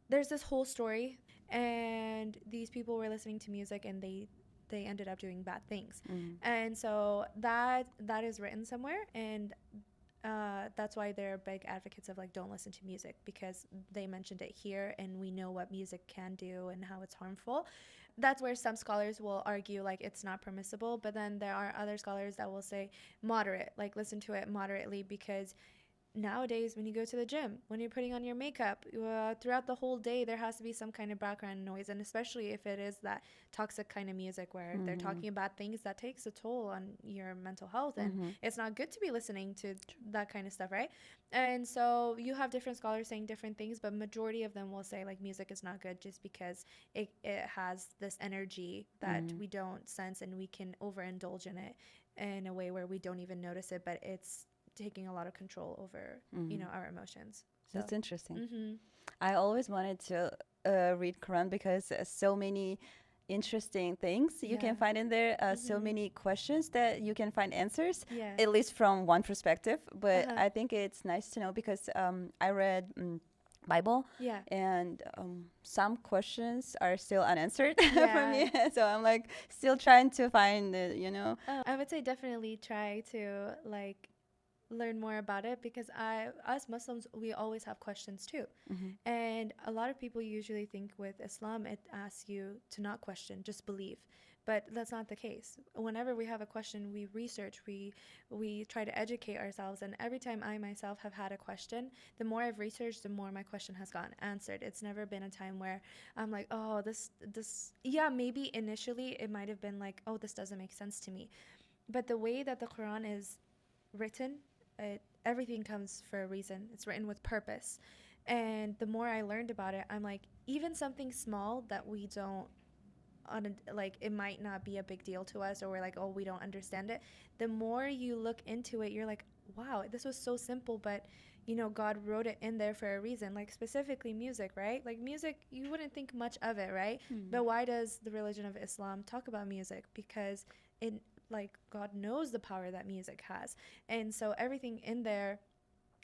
there's this whole story and these people were listening to music and they ended up doing bad things. And so that is written somewhere, and that's why they're big advocates of like don't listen to music because they mentioned it here and we know what music can do and how it's harmful. That's where some scholars will argue like it's not permissible, but then there are other scholars that will say moderate, like listen to it moderately because nowadays when you go to the gym, when you're putting on your makeup, throughout the whole day there has to be some kind of background noise, and especially if it is that toxic kind of music where they're talking about things that takes a toll on your mental health, and it's not good to be listening to that kind of stuff, right? And so you have different scholars saying different things, but majority of them will say like music is not good just because it has this energy that we don't sense and we can overindulge in it in a way where we don't even notice it, but it's taking a lot of control over our emotions. So. That's interesting. I always wanted to read Quran because so many interesting things you can find in there, so many questions that you can find answers, at least from one perspective. But I think it's nice to know because I read Bible, and some questions are still unanswered for me. So I'm like still trying to find the. I would say definitely try to like learn more about it because us Muslims, we always have questions too. And a lot of people usually think with Islam it asks you to not question, just believe, but that's not the case. Whenever we have a question, we research, we try to educate ourselves, and every time I myself have had a question, the more I've researched, the more my question has gotten answered. It's never been a time where I'm like, oh, this yeah, maybe initially it might have been like, oh, this doesn't make sense to me, but the way that the Quran is written, everything comes for a reason. It's written with purpose. And the more I learned about it, I'm like, even something small that we don't like, it might not be a big deal to us, or we're like, oh, we don't understand it. The more you look into it, you're like, wow, this was so simple, but God wrote it in there for a reason. Like specifically music, right? Like music, you wouldn't think much of it, right? But why does the religion of Islam talk about music? Because it, like, God knows the power that music has, and so everything in there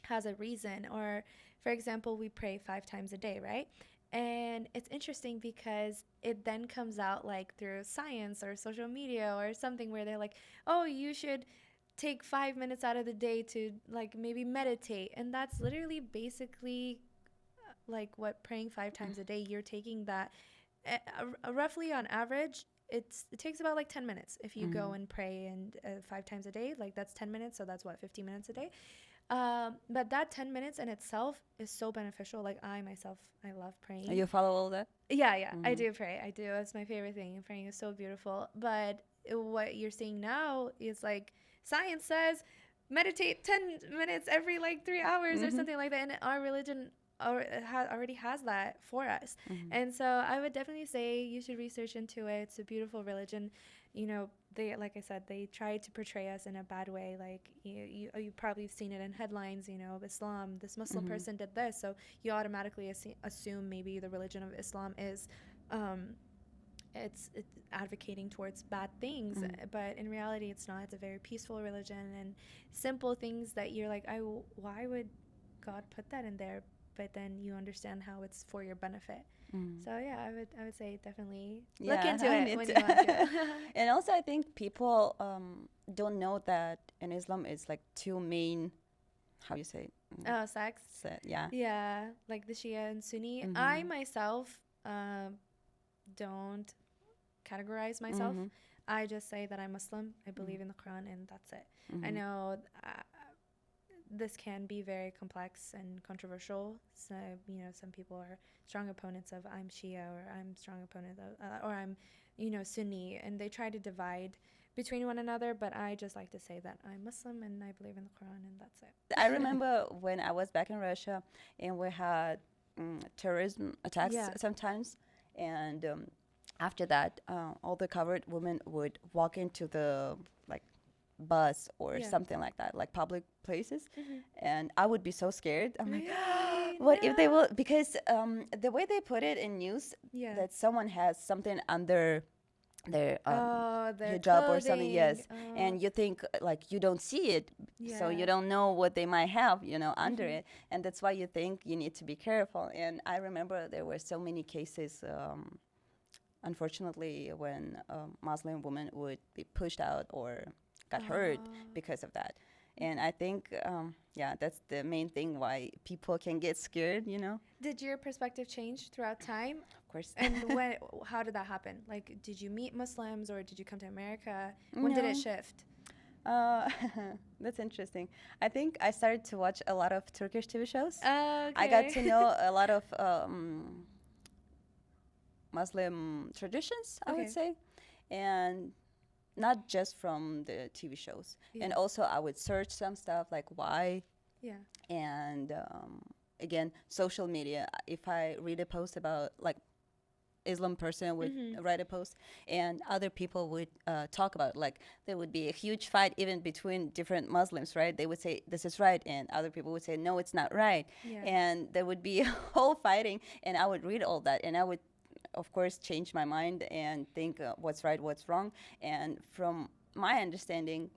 has a reason. Or for example, we pray 5 times a day, right? And it's interesting because it then comes out like through science or social media or something where they're like, oh, you should take 5 minutes out of the day to like maybe meditate, and that's literally basically like what praying 5 times a day, you're taking that roughly on average it takes about like 10 minutes if you go and pray and 5 times a day. Like that's 10 minutes, so that's what, 15 minutes a day. But that 10 minutes in itself is so beneficial. Like I myself, I love praying. You follow all that? Yeah, I do pray. I do. It's my favorite thing. Praying is so beautiful. But what you're seeing now is like science says meditate 10 minutes every like 3 hours or something like that. And our religion already has that for us. And so I would definitely say you should research into it. It's a beautiful religion. You know, they, like I said, they try to portray us in a bad way. Like you probably seen it in headlines, you know, Islam, this Muslim person did this. So you automatically assume maybe the religion of Islam is, it's advocating towards bad things. But in reality, it's not. It's a very peaceful religion and simple things that you're like, why would God put that in there? But then you understand how it's for your benefit. So yeah, I would say definitely look into it when you want to. And also, I think people don't know that in Islam it's like two main, how you say? Oh, sects. Yeah. Yeah, like the Shia and Sunni. I myself don't categorize myself. I just say that I'm Muslim. I believe in the Quran, and that's it. I know this can be very complex and controversial. So, you know, some people are strong opponents of I'm Shia, or I'm strong opponent of, or I'm, you know, Sunni, and they try to divide between one another. But I just like to say that I'm Muslim and I believe in the Quran, and that's it. I remember when I was back in Russia and we had terrorism attacks sometimes, and after that, all the covered women would walk into the like bus or something like that, like public places, and I would be so scared. I'm like, what if they will? Because the way they put it in news, that someone has something under their hijab or something, and you think like you don't see it, so you don't know what they might have, you know, under it, and that's why you think you need to be careful. And I remember there were so many cases. Unfortunately, when Muslim women would be pushed out or got hurt because of that. And I think, that's the main thing why people can get scared, you know. Did your perspective change throughout time? Of course. And how did that happen? Like, did you meet Muslims or did you come to America? When did it shift? That's interesting. I think I started to watch a lot of Turkish TV shows. Okay. I got to know a lot of Muslim traditions, I would say, and not just from the TV shows. And also I would search some stuff like why. And again, social media. If I read a post about like Islam person would write a post, and other people would talk about it. Like there would be a huge fight even between different Muslims, right? They would say this is right, and other people would say no, it's not right. And there would be a whole fighting, and I would read all that, and I would of course change my mind and think what's right, what's wrong. And from my understanding,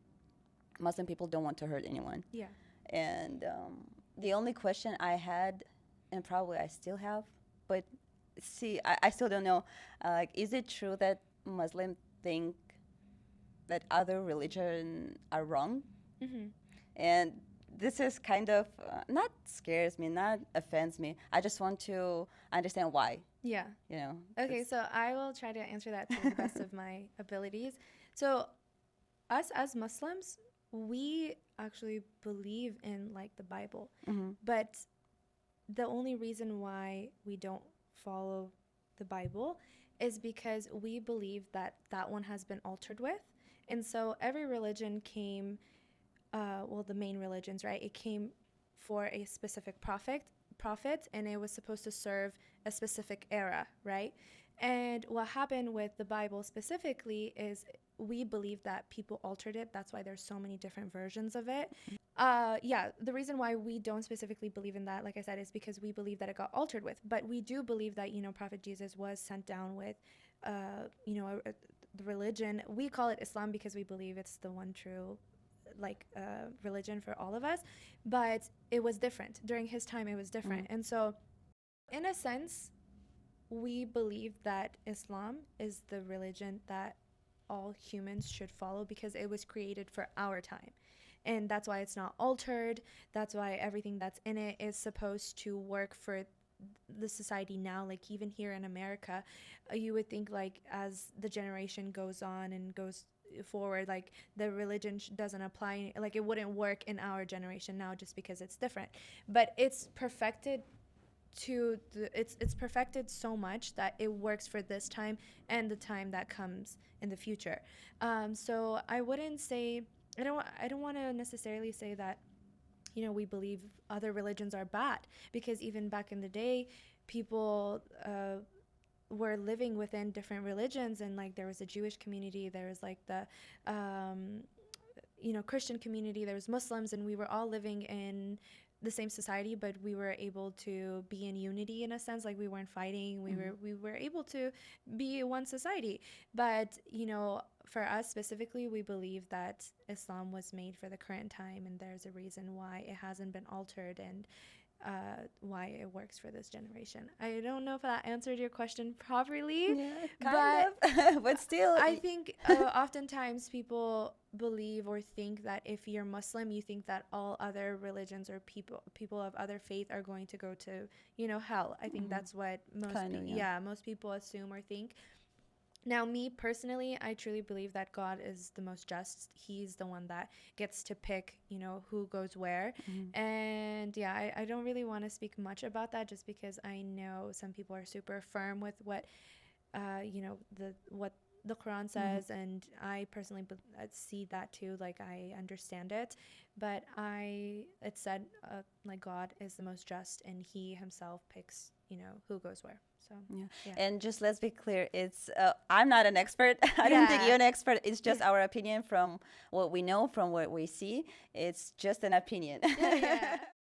Muslim people don't want to hurt anyone. And the only question I had, and probably I still have, but see, I still don't know, like, is it true that Muslims think that other religions are wrong? And this is kind of not scares me, not offends me. I just want to understand why. You know. Okay, so I will try to answer that to the best of my abilities. So, us as Muslims, we actually believe in like the Bible, but the only reason why we don't follow the Bible is because we believe that that one has been altered with, and so every religion came. The main religions, right? It came for a specific prophet, and it was supposed to serve a specific era, right? And what happened with the Bible specifically is we believe that people altered it. That's why there's so many different versions of it. The reason why we don't specifically believe in that, like I said, is because we believe that it got altered with. But we do believe that, you know, Prophet Jesus was sent down with, the religion. We call it Islam because we believe it's the one true religion for all of us, but it was different during his time. It was different. And so in a sense, we believe that Islam is the religion that all humans should follow because it was created for our time, and that's why it's not altered. That's why everything that's in it is supposed to work for the society now, like even here in America, you would think like as the generation goes on and goes forward, like the religion doesn't apply, like it wouldn't work in our generation now just because it's different. But it's perfected it's perfected so much that it works for this time and the time that comes in the future. So I wouldn't say, I don't want to necessarily say that, you know, we believe other religions are bad, because even back in the day, people were living within different religions, and like there was a Jewish community, there was like the you know, Christian community, there was Muslims, and we were all living in the same society, but we were able to be in unity in a sense. Like we weren't fighting. We were able to be one society. But you know, for us specifically, we believe that Islam was made for the current time, and there's a reason why it hasn't been altered, and why it works for this generation. I don't know if that answered your question properly, Yeah, kind but of. But still, I think oftentimes people believe or think that if you're Muslim, you think that all other religions or people of other faith are going to go to, you know, hell. I think that's what kind of, yeah. yeah, most people assume or think. Now, me personally, I truly believe that God is the most just. He's the one that gets to pick, you know, who goes where. And yeah, I don't really want to speak much about that, just because I know some people are super firm with what you know, what the Quran says, and I personally see that too. Like I understand it, but it said like God is the most just, and He Himself picks, you know, who goes where. So Yeah. And just let's be clear, it's I'm not an expert. I don't think you're an expert. It's just our opinion from what we know, from what we see. It's just an opinion.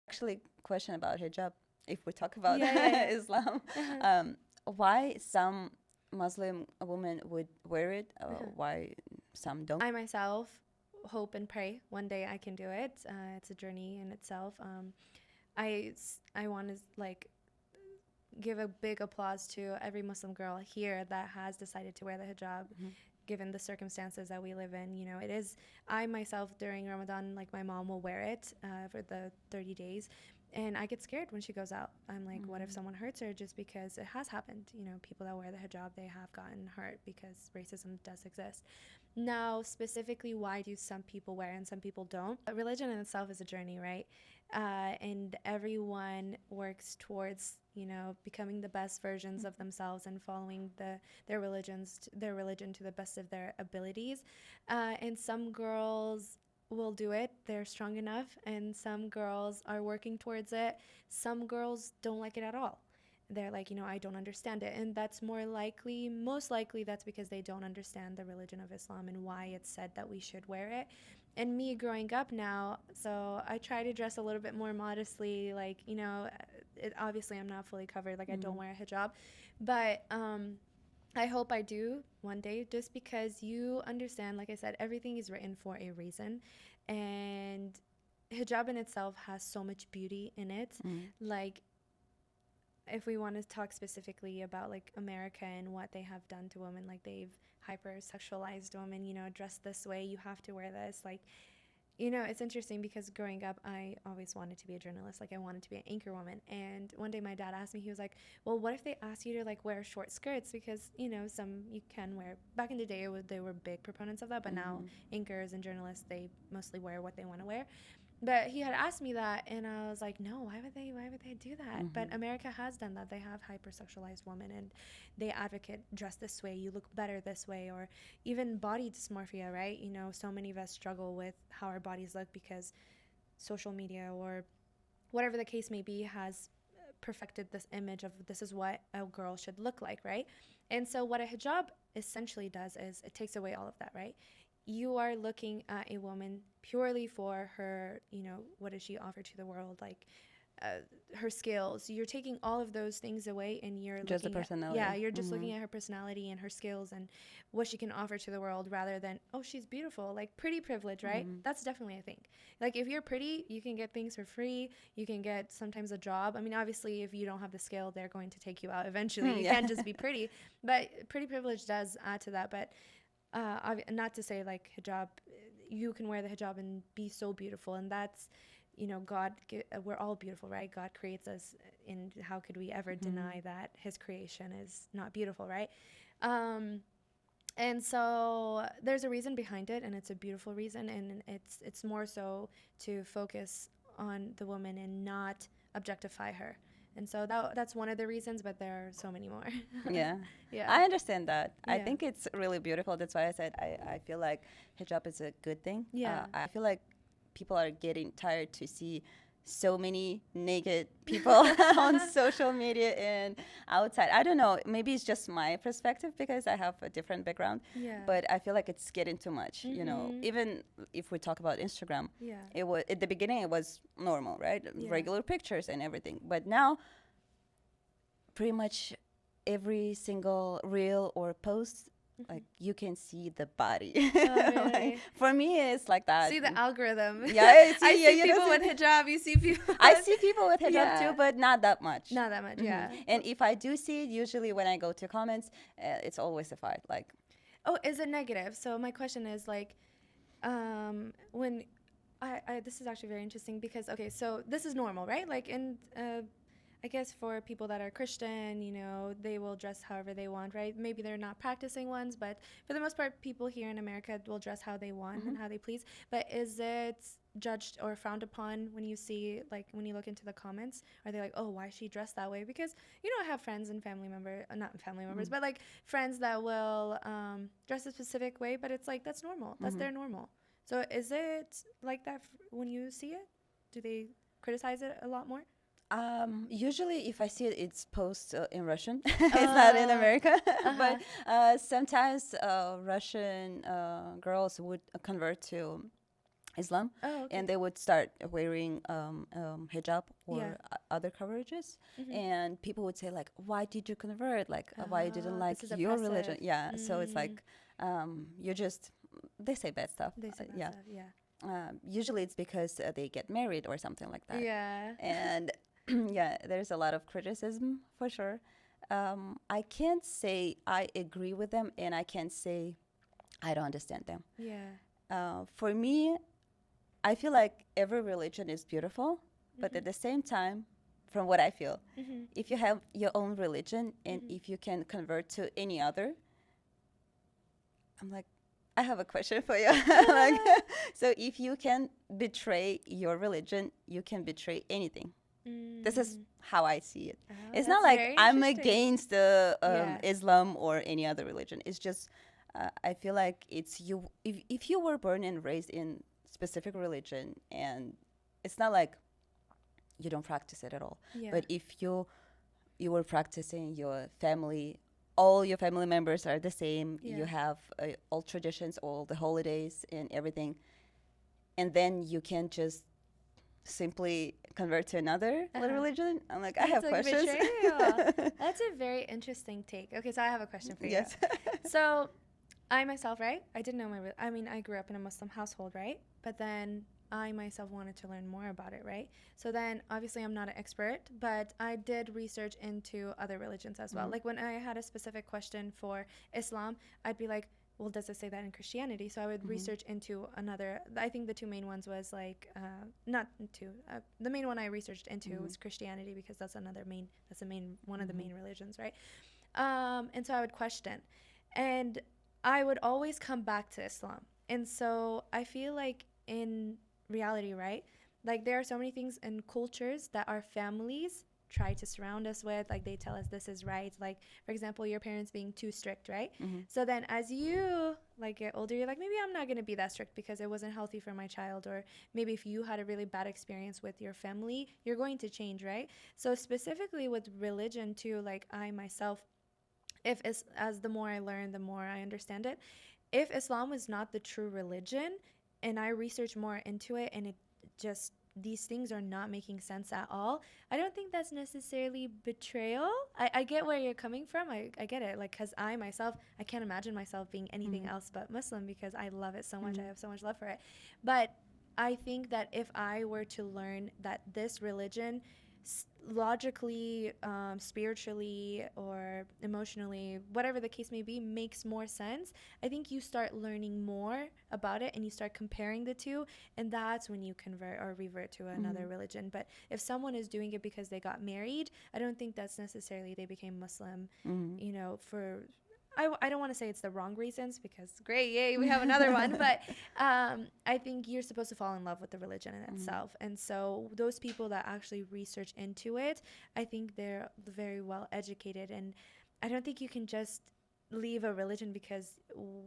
Actually, question about hijab. If we talk about Islam, why some Muslim women would wear it, why some don't? I myself hope and pray one day I can do it. It's a journey in itself. I want to like give a big applause to every Muslim girl here that has decided to wear the hijab, given the circumstances that we live in. You know, it is, I myself during Ramadan, like my mom will wear it for the 30 days. And I get scared when she goes out. I'm like, what if someone hurts her? Just because it has happened. You know, people that wear the hijab, they have gotten hurt because racism does exist. Now, specifically, why do some people wear and some people don't? Religion in itself is a journey, right? And everyone works towards, you know, becoming the best versions of themselves and following their religion to the best of their abilities. And some girls will do it, they're strong enough, and some girls are working towards it. Some girls don't like it at all. They're like, you know, I don't understand it. And that's most likely that's because they don't understand the religion of Islam and why it's said that we should wear it. And me growing up now, so I try to dress a little bit more modestly, like, you know, obviously I'm not fully covered, like I don't wear a hijab, but I hope I do one day, just because you understand, like I said, everything is written for a reason. And hijab in itself has so much beauty in it. Like, if we want to talk specifically about like America and what they have done to women, like they've hypersexualized women, you know, dress this way, you have to wear this. Like, you know, it's interesting because growing up, I always wanted to be a journalist. Like, I wanted to be an anchor woman. And one day my dad asked me, he was like, well, what if they ask you to, like, wear short skirts? Because, you know, some you can wear. Back in the day, they were big proponents of that. But now anchors and journalists, they mostly wear what they want to wear. But he had asked me that, and I was like, no, why would they do that? But America has done that. They have hypersexualized women, and they advocate dress this way, you look better this way, or even body dysmorphia, right? You know, so many of us struggle with how our bodies look because social media or whatever the case may be has perfected this image of this is what a girl should look like, right? And so what a hijab essentially does is it takes away all of that, right? You are looking at a woman purely for her, you know, what does she offer to the world, like her skills. You're taking all of those things away, and you're just looking the personality. At, you're just looking at her personality and her skills and what she can offer to the world, rather than, oh, she's beautiful. Like pretty privilege, right? That's definitely a thing. Like if you're pretty, you can get things for free. You can get sometimes a job. I mean, obviously, if you don't have the skill, they're going to take you out eventually. You can't just be pretty, but pretty privilege does add to that. But not to say like hijab, you can wear the hijab and be so beautiful, and that's we're all beautiful, right? God creates us, and how could we ever deny that his creation is not beautiful, right? Um, and so there's a reason behind it, and it's a beautiful reason, and it's more so to focus on the woman and not objectify her. And so that's one of the reasons, but there are so many more. Yeah. Yeah. I understand that. I Yeah. think it's really beautiful. That's why I said I feel like hijab is a good thing. Yeah. I feel like people are getting tired to see so many naked people on social media and outside. I don't know. Maybe it's just my perspective because I have a different background. Yeah. But I feel like it's getting too much. You know, even if we talk about Instagram, Yeah. it was at the beginning it was normal, right? Yeah. Regular pictures and everything. But now, pretty much every single reel or post, like you can see the body. Oh, Like, really? for me, it's like that. See the algorithm. Yeah, I see, I yeah, see you people know, with hijab. You see people. I see people with hijab Yeah. too, but not that much. Not that much. Yeah. And if I do see it, usually when I go to comments, it's always a fight. Like, Oh, is it negative? So my question is like, when this is actually very interesting because okay, so this is normal, right? Like in I guess for people that are Christian, they will dress however they want, right? Maybe they're not practicing ones, but for the most part, people here in America will dress how they want and how they please. But is it judged or frowned upon when you see, like, when you look into the comments? Are they like, oh, why is she dressed that way? Because, I have friends and family members, not family members, but like friends that will dress a specific way, but it's like, that's normal. That's their normal. So is it like that when you see it? Do they criticize it a lot more? Usually if I see it, it's post in Russian. It's not in America. But sometimes Russian girls would convert to Islam, Oh, okay. and they would start wearing hijab or Yeah. other coverages, and people would say like, "Why did you convert? Like, why you didn't like this is your religion?" oppressive. Yeah, so it's like you just they say bad stuff. They say Yeah. that, yeah. Usually it's because they get married or something like that. Yeah. And yeah, there's a lot of criticism for sure. I can't say I agree with them, and I can't say I don't understand them. Yeah. For me, I feel like every religion is beautiful, but at the same time, from what I feel, if you have your own religion and if you can convert to any other, I'm like, I have a question for you. Like, so if you can betray your religion, you can betray anything. This is how I see it. Oh, It's not that's like very I'm interesting. against the Yeah. Islam or any other religion. It's just I feel like it's you. If you were born and raised in specific religion, and it's not like you don't practice it at all. Yeah. But if you were practicing, your family, all your family members are the same. Yeah. You have all traditions, all the holidays, and everything, and then you can just simply convert to another religion. I'm like, I have That's like questions. betrayal. That's a very interesting take. Okay, so I have a question for you. Yes. So, I myself, right? I didn't know I grew up in a Muslim household, right? But then I myself wanted to learn more about it, right? So then, obviously, I'm not an expert, but I did research into other religions as well. Like when I had a specific question for Islam, I'd be like, well, does it say that in Christianity? So I would research into another. I think the two main ones was like, not two. The main one I researched into was Christianity because that's one of the main religions, right? And so I would question, and I would always come back to Islam. And so I feel like in reality, right? Like there are so many things in cultures that our families try to surround us with, like they tell us this is right, like for example your parents being too strict, right? So then as you like get older, you're like, maybe I'm not going to be that strict because it wasn't healthy for my child, or maybe if you had a really bad experience with your family, you're going to change, right? So specifically with religion too, like I myself, as the more I learn, the more I understand it. If Islam was not the true religion and I research more into it and it just these things are not making sense at all, I don't think that's necessarily betrayal. I get where you're coming from. I get it. Like, because I myself, I can't imagine myself being anything else but Muslim because I love it so much. I have so much love for it. But I think that if I were to learn that this religion logically, spiritually, or emotionally, whatever the case may be, makes more sense, I think you start learning more about it and you start comparing the two, and that's when you convert or revert to another religion. But if someone is doing it because they got married, I don't think that's necessarily they became Muslim, for I don't want to say it's the wrong reasons, because great, yay, we have another one. But I think you're supposed to fall in love with the religion in itself. And so those people that actually research into it, I think they're very well educated. And I don't think you can just leave a religion, because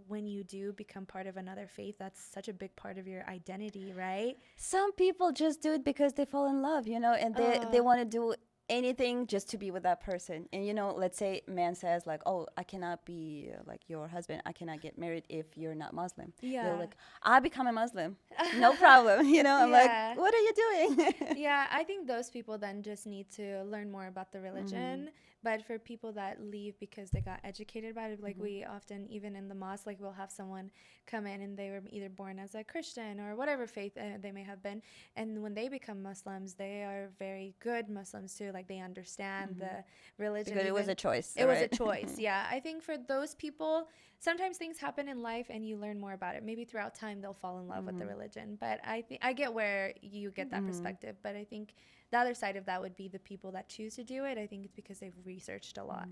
when you do become part of another faith, that's such a big part of your identity, right? Some people just do it because they fall in love, and they want to do anything just to be with that person. And let's say man says like, oh, I cannot be like your husband, I cannot get married if you're not Muslim. Yeah. They're like, I become a Muslim, no problem. I'm like, what are you doing? Yeah, I think those people then just need to learn more about the religion. But for people that leave because they got educated about it, like we often, even in the mosque, like we'll have someone come in and they were either born as a Christian or whatever faith they may have been. And when they become Muslims, they are very good Muslims too. Like they understand the religion. Because it was a choice. It was a choice, yeah. I think for those people, sometimes things happen in life and you learn more about it. Maybe throughout time they'll fall in love with the religion. But I get where you get that perspective. But I think the other side of that would be the people that choose to do it. I think it's because they've researched a lot.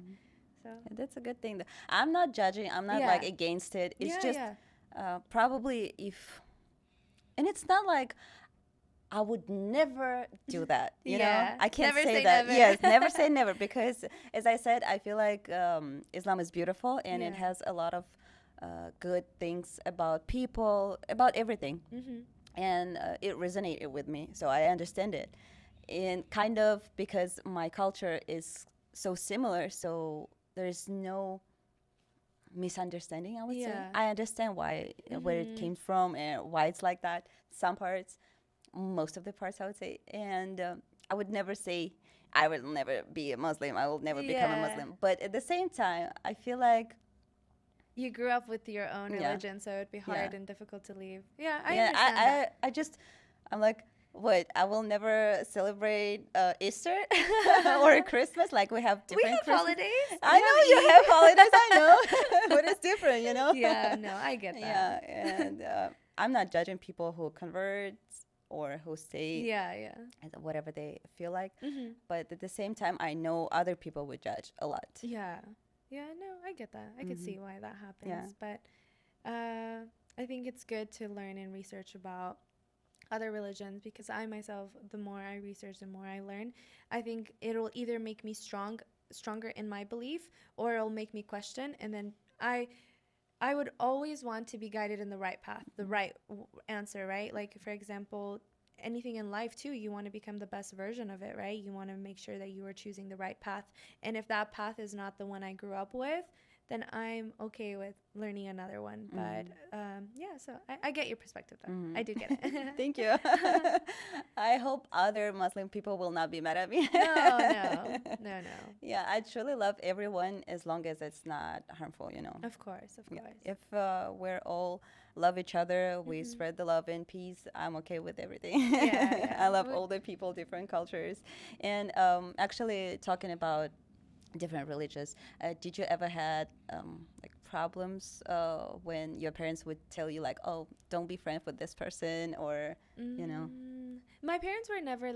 So that's a good thing. I'm not judging. I'm not like against it. It's just probably and it's not like I would never do that. You know, I can't never say that. Never. Yes, never say never, because as I said, I feel like Islam is beautiful and it has a lot of good things about people, about everything, and it resonated with me, so I understand it. And kind of because my culture is so similar, so there's no misunderstanding, I would say. I understand why, where it came from and why it's like that. Some parts, most of the parts, I would say. And I would never say I will never be a Muslim, I will never become a Muslim. But at the same time, I feel like you grew up with your own religion, so it'd be hard and difficult to leave. Yeah, I understand that. I'm like, what? I will never celebrate Easter or Christmas. Like we have different. We have holidays. I know you have holidays. I know, but it's different, Yeah, no, I get that. Yeah, and I'm not judging people who convert or who stay. Whatever they feel like. But at the same time, I know other people would judge a lot. Yeah, no, I get that. I could see why that happens. But I think it's good to learn and research about other religions, because I myself, the more I research, the more I learn. I think it'll either make me stronger in my belief, or it'll make me question. And then I would always want to be guided in the right path, the right answer, right? Like, for example, anything in life too, you want to become the best version of it, right? You want to make sure that you are choosing the right path. And if that path is not the one I grew up with, then I'm okay with learning another one. But so I get your perspective though. I do get it. Thank you. I hope other Muslim people will not be mad at me. No. Yeah, I truly love everyone as long as it's not harmful, Of course. If we're all love each other, we spread the love and peace, I'm okay with everything. I love all the people, different cultures. And actually talking about different religions, did you ever had like problems when your parents would tell you like, oh, don't be friends with this person, or my parents were never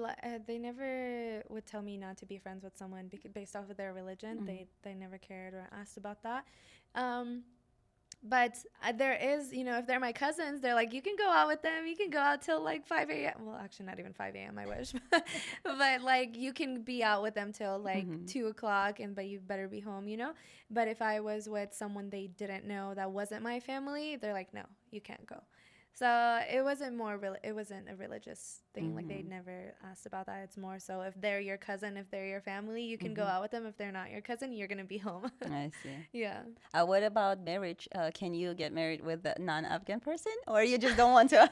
they never would tell me not to be friends with someone based off of their religion. They never cared or asked about that. But there is, if they're my cousins, they're like, you can go out with them. You can go out till like 5 a.m. Well, actually, not even 5 a.m., I wish. But like, you can be out with them till like 2 o'clock, but you better be home, But if I was with someone they didn't know that wasn't my family, they're like, no, you can't go. So it wasn't it wasn't a religious thing. Like, they never asked about that. It's more so if they're your cousin, if they're your family, you can go out with them. If they're not your cousin, you're going to be home. I see. Yeah. What about marriage? Can you get married with a non-Afghan person, or you just don't want to?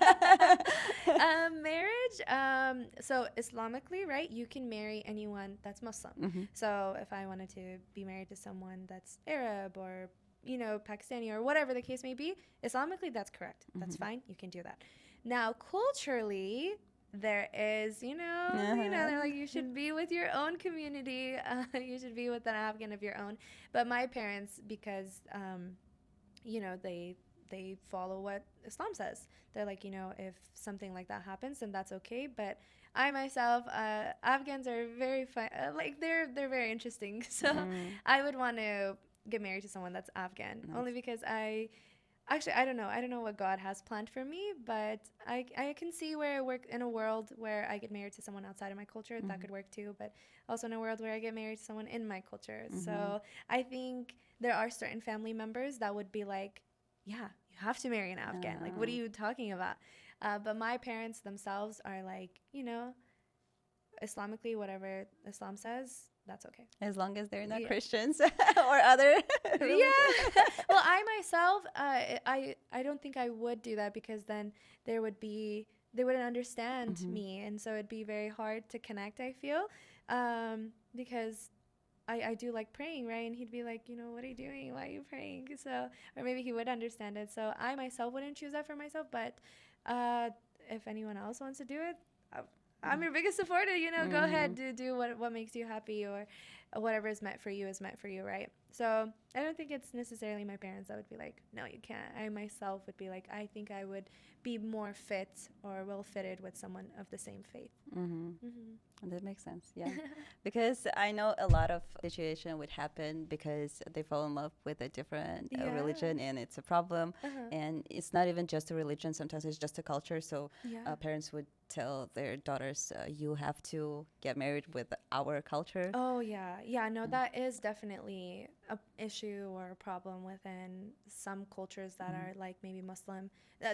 Marriage, so Islamically, right, you can marry anyone that's Muslim. So if I wanted to be married to someone that's Arab or Pakistani or whatever the case may be, Islamically, that's correct. That's fine. You can do that. Now, culturally, there is, they're like, you should be with your own community. You should be with an Afghan of your own. But my parents, because, they follow what Islam says. They're like, if something like that happens, then that's okay. But I myself, Afghans are very fun. They're very interesting. So I would want to get married to someone that's Afghan, only because I don't know. I don't know what God has planned for me, but I can see where I work in a world where I get married to someone outside of my culture. That could work too, but also in a world where I get married to someone in my culture. So I think there are certain family members that would be like, yeah, you have to marry an Afghan. Like, what are you talking about? But my parents themselves are like, Islamically, whatever Islam says, that's okay. As long as they're not Christians or other religions. Yeah. Well, I myself, I don't think I would do that, because then they wouldn't understand me. And so it'd be very hard to connect, I feel, because I do like praying, right? And he'd be like, what are you doing? Why are you praying? So, or maybe he would understand it. So I myself wouldn't choose that for myself. But if anyone else wants to do it, I'm your biggest supporter, go ahead, do what makes you happy, or whatever is meant for you, right? So I don't think it's necessarily my parents that would be like, no, you can't. I myself would be like, I think I would be more fit or well fitted with someone of the same faith. That makes sense, yeah. Because I know a lot of situation would happen because they fall in love with a different religion, and it's a problem. And it's not even just a religion, sometimes it's just a culture. So parents would tell their daughters, you have to get married with our culture. Oh, yeah. No, that is definitely an issue or a problem within some cultures that are like maybe Muslim.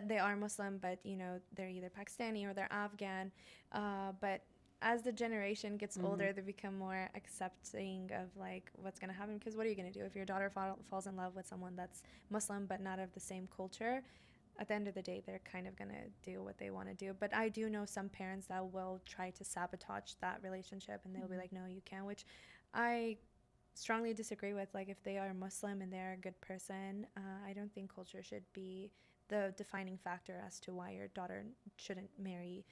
They are Muslim, but they're either Pakistani or they're Afghan. But as the generation gets older, they become more accepting of like what's going to happen. Because what are you going to do if your daughter falls in love with someone that's Muslim but not of the same culture? At the end of the day, they're kind of going to do what they want to do. But I do know some parents that will try to sabotage that relationship, and they'll be like, no, you can't, which I strongly disagree with. Like, if they are Muslim and they're a good person, I don't think culture should be the defining factor as to why your daughter shouldn't marry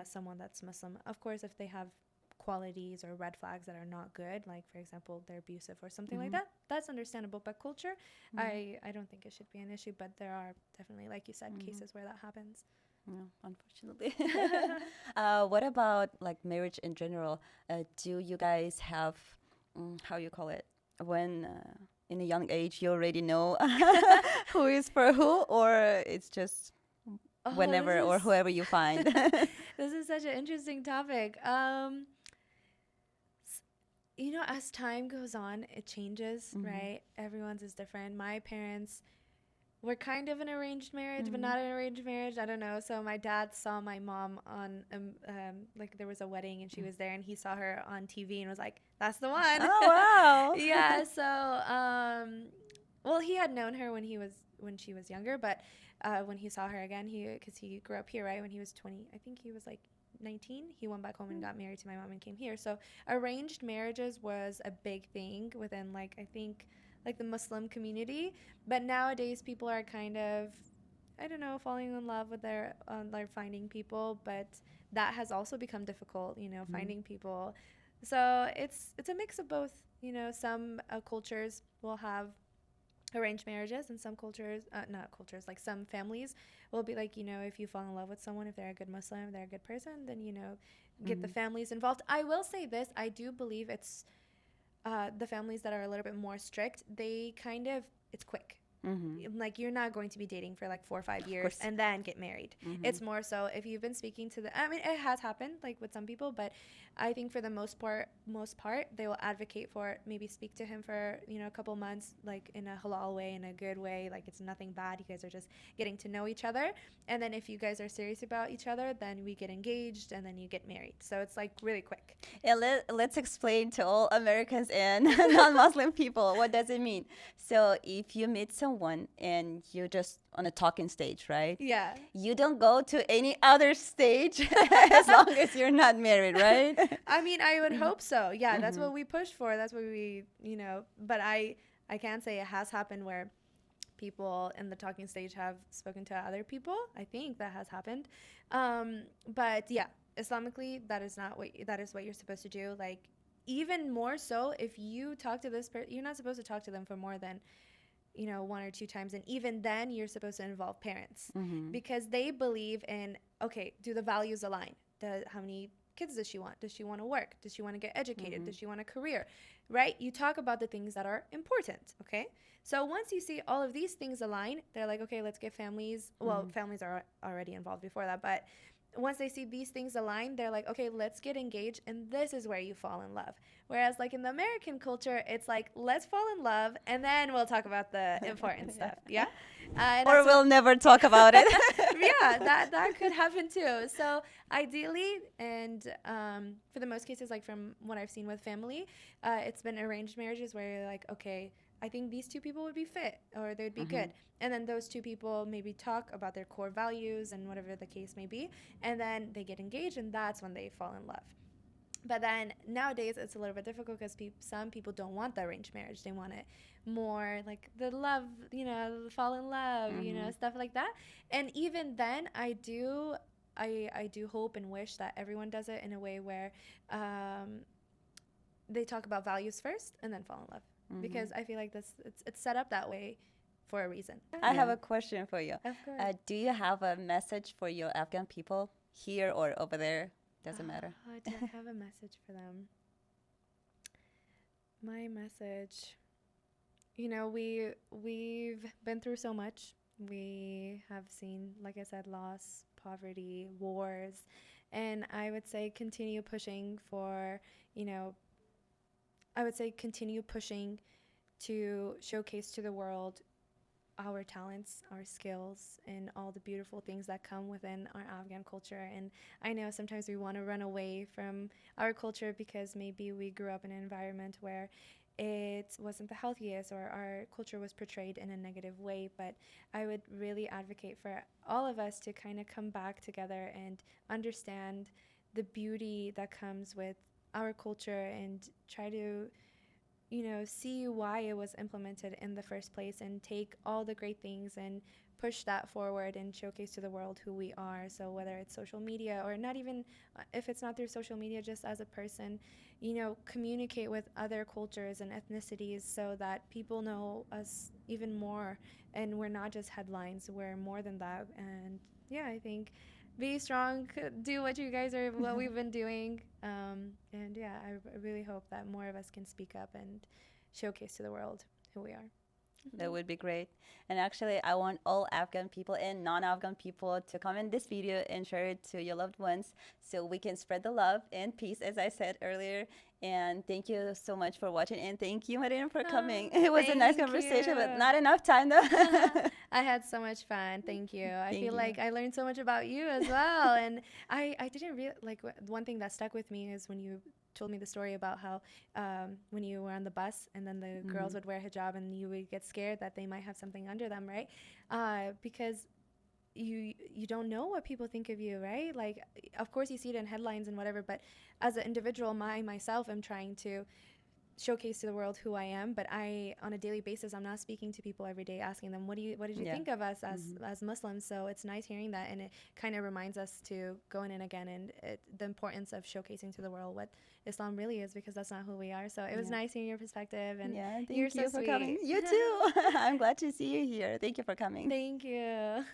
someone that's Muslim. Of course, if they have qualities or red flags that are not good, like for example they're abusive or something like that, that's understandable. But culture, I don't think it should be an issue, but there are definitely, like you said, cases where that happens. No, unfortunately. What about like marriage in general? Do you guys have how you call it, when in a young age you already know who is for who, or it's just whenever or whoever you find? This is such an interesting topic. As time goes on, it changes, right? Everyone's is different. My parents were kind of an arranged marriage, but not an arranged marriage. I don't know. So my dad saw my mom on, there was a wedding and she was there, and he saw her on TV and was like, that's the one. Oh, wow. Yeah. So, well, he had known her when she was younger, but when he saw her again, because he grew up here, right? When he was 20, I think he was like 19, he went back home and got married to my mom and came here. So arranged marriages was a big thing within, like, I think, like the Muslim community. But nowadays people are kind of, I don't know, falling in love with their finding people, but that has also become difficult, finding people. So it's a mix of both. Some cultures will have arranged marriages, and some cultures, like some families will be like, if you fall in love with someone, if they're a good Muslim, if they're a good person, then get the families involved. I will say this, I do believe it's the families that are a little bit more strict, it's quick. Like, you're not going to be dating for like 4 or 5 years and then get married. It's more so if you've been speaking to it has happened like with some people, but I think for the most part they will advocate for it. Maybe speak to him for a couple months, like in a halal way, in a good way, like it's nothing bad, you guys are just getting to know each other, and then if you guys are serious about each other, then we get engaged and then you get married. So it's like really quick. Yeah, let's explain to all Americans and non-Muslim people what does it mean. So if you meet someone and you're just on a talking stage, right? Yeah. You don't go to any other stage as long as you're not married, right? I mean, I would hope so. Yeah, that's what we push for. That's what we, but I can say it has happened where people in the talking stage have spoken to other people. I think that has happened. But yeah, Islamically, that is not what that is what you're supposed to do. Like, even more so, if you talk to this person, you're not supposed to talk to them for more than, you know, 1 or 2 times, and even then you're supposed to involve parents, because they believe in, okay, do the values align? How many kids does she want? Does she want to work? Does she want to get educated? Does she want a career? Right? You talk about the things that are important. Okay, so once you see all of these things align, they're like, okay, let's get families. Well, families are already involved before that, but once they see these things align, they're like, okay, let's get engaged, and this is where you fall in love. Whereas, like, in the American culture, it's like, let's fall in love, and then we'll talk about the important stuff. Yeah, or we'll never talk about it. Yeah, that could happen too. So ideally, and for the most cases, like from what I've seen with family, it's been arranged marriages where you're like, okay, I think these two people would be fit, or they'd be good. And then those two people maybe talk about their core values and whatever the case may be. And then they get engaged, and that's when they fall in love. But then nowadays it's a little bit difficult because some people don't want the arranged marriage. They want it more like the love, you know, fall in love, you know, stuff like that. And even then, I do hope and wish that everyone does it in a way where they talk about values first and then fall in love. Because I feel like it's set up that way for a reason. I have a question for you. Of course. Do you have a message for your Afghan people here or over there? Doesn't matter. Do I have a message for them? My message, you know, we've been through so much. We have seen, like I said, loss, poverty, wars, and I would say continue pushing for, you know, I would say continue pushing to showcase to the world our talents, our skills, and all the beautiful things that come within our Afghan culture. And I know sometimes we want to run away from our culture because maybe we grew up in an environment where it wasn't the healthiest, or our culture was portrayed in a negative way. But I would really advocate for all of us to kind of come back together and understand the beauty that comes with our culture, and try to, you know, see why it was implemented in the first place, and take all the great things and push that forward and showcase to the world who we are. So whether it's social media, or not even if it's not through social media, just as a person, you know, communicate with other cultures and ethnicities so that people know us even more, and we're not just headlines, we're more than that. And yeah, I think be strong, do what you guys are, what we've been doing. And yeah, I really hope that more of us can speak up and showcase to the world who we are. That would be great. And actually, I want all Afghan people and non-Afghan people to comment this video and share it to your loved ones so we can spread the love and peace, as I said earlier. And thank you so much for watching. And thank you, Madina, for coming. It was a nice conversation, but not enough time, though. I had so much fun. Thank you. I feel like I learned so much about you as well. And I didn't really, like, one thing that stuck with me is when you told me the story about how when you were on the bus and then the girls would wear hijab and you would get scared that they might have something under them, right? Because you don't know what people think of you, right? Like, of course you see it in headlines and whatever, but as an individual, myself am trying to showcase to the world who I am, but on a daily basis, I'm not speaking to people every day asking them, what did you think of us as Muslims? So it's nice hearing that, and it kind of reminds us to go in again, and the importance of showcasing to the world what Islam really is, because that's not who we are. So it was nice hearing your perspective, and thank you're so you for sweet. coming. You too. I'm glad to see you here. Thank you for coming. Thank you.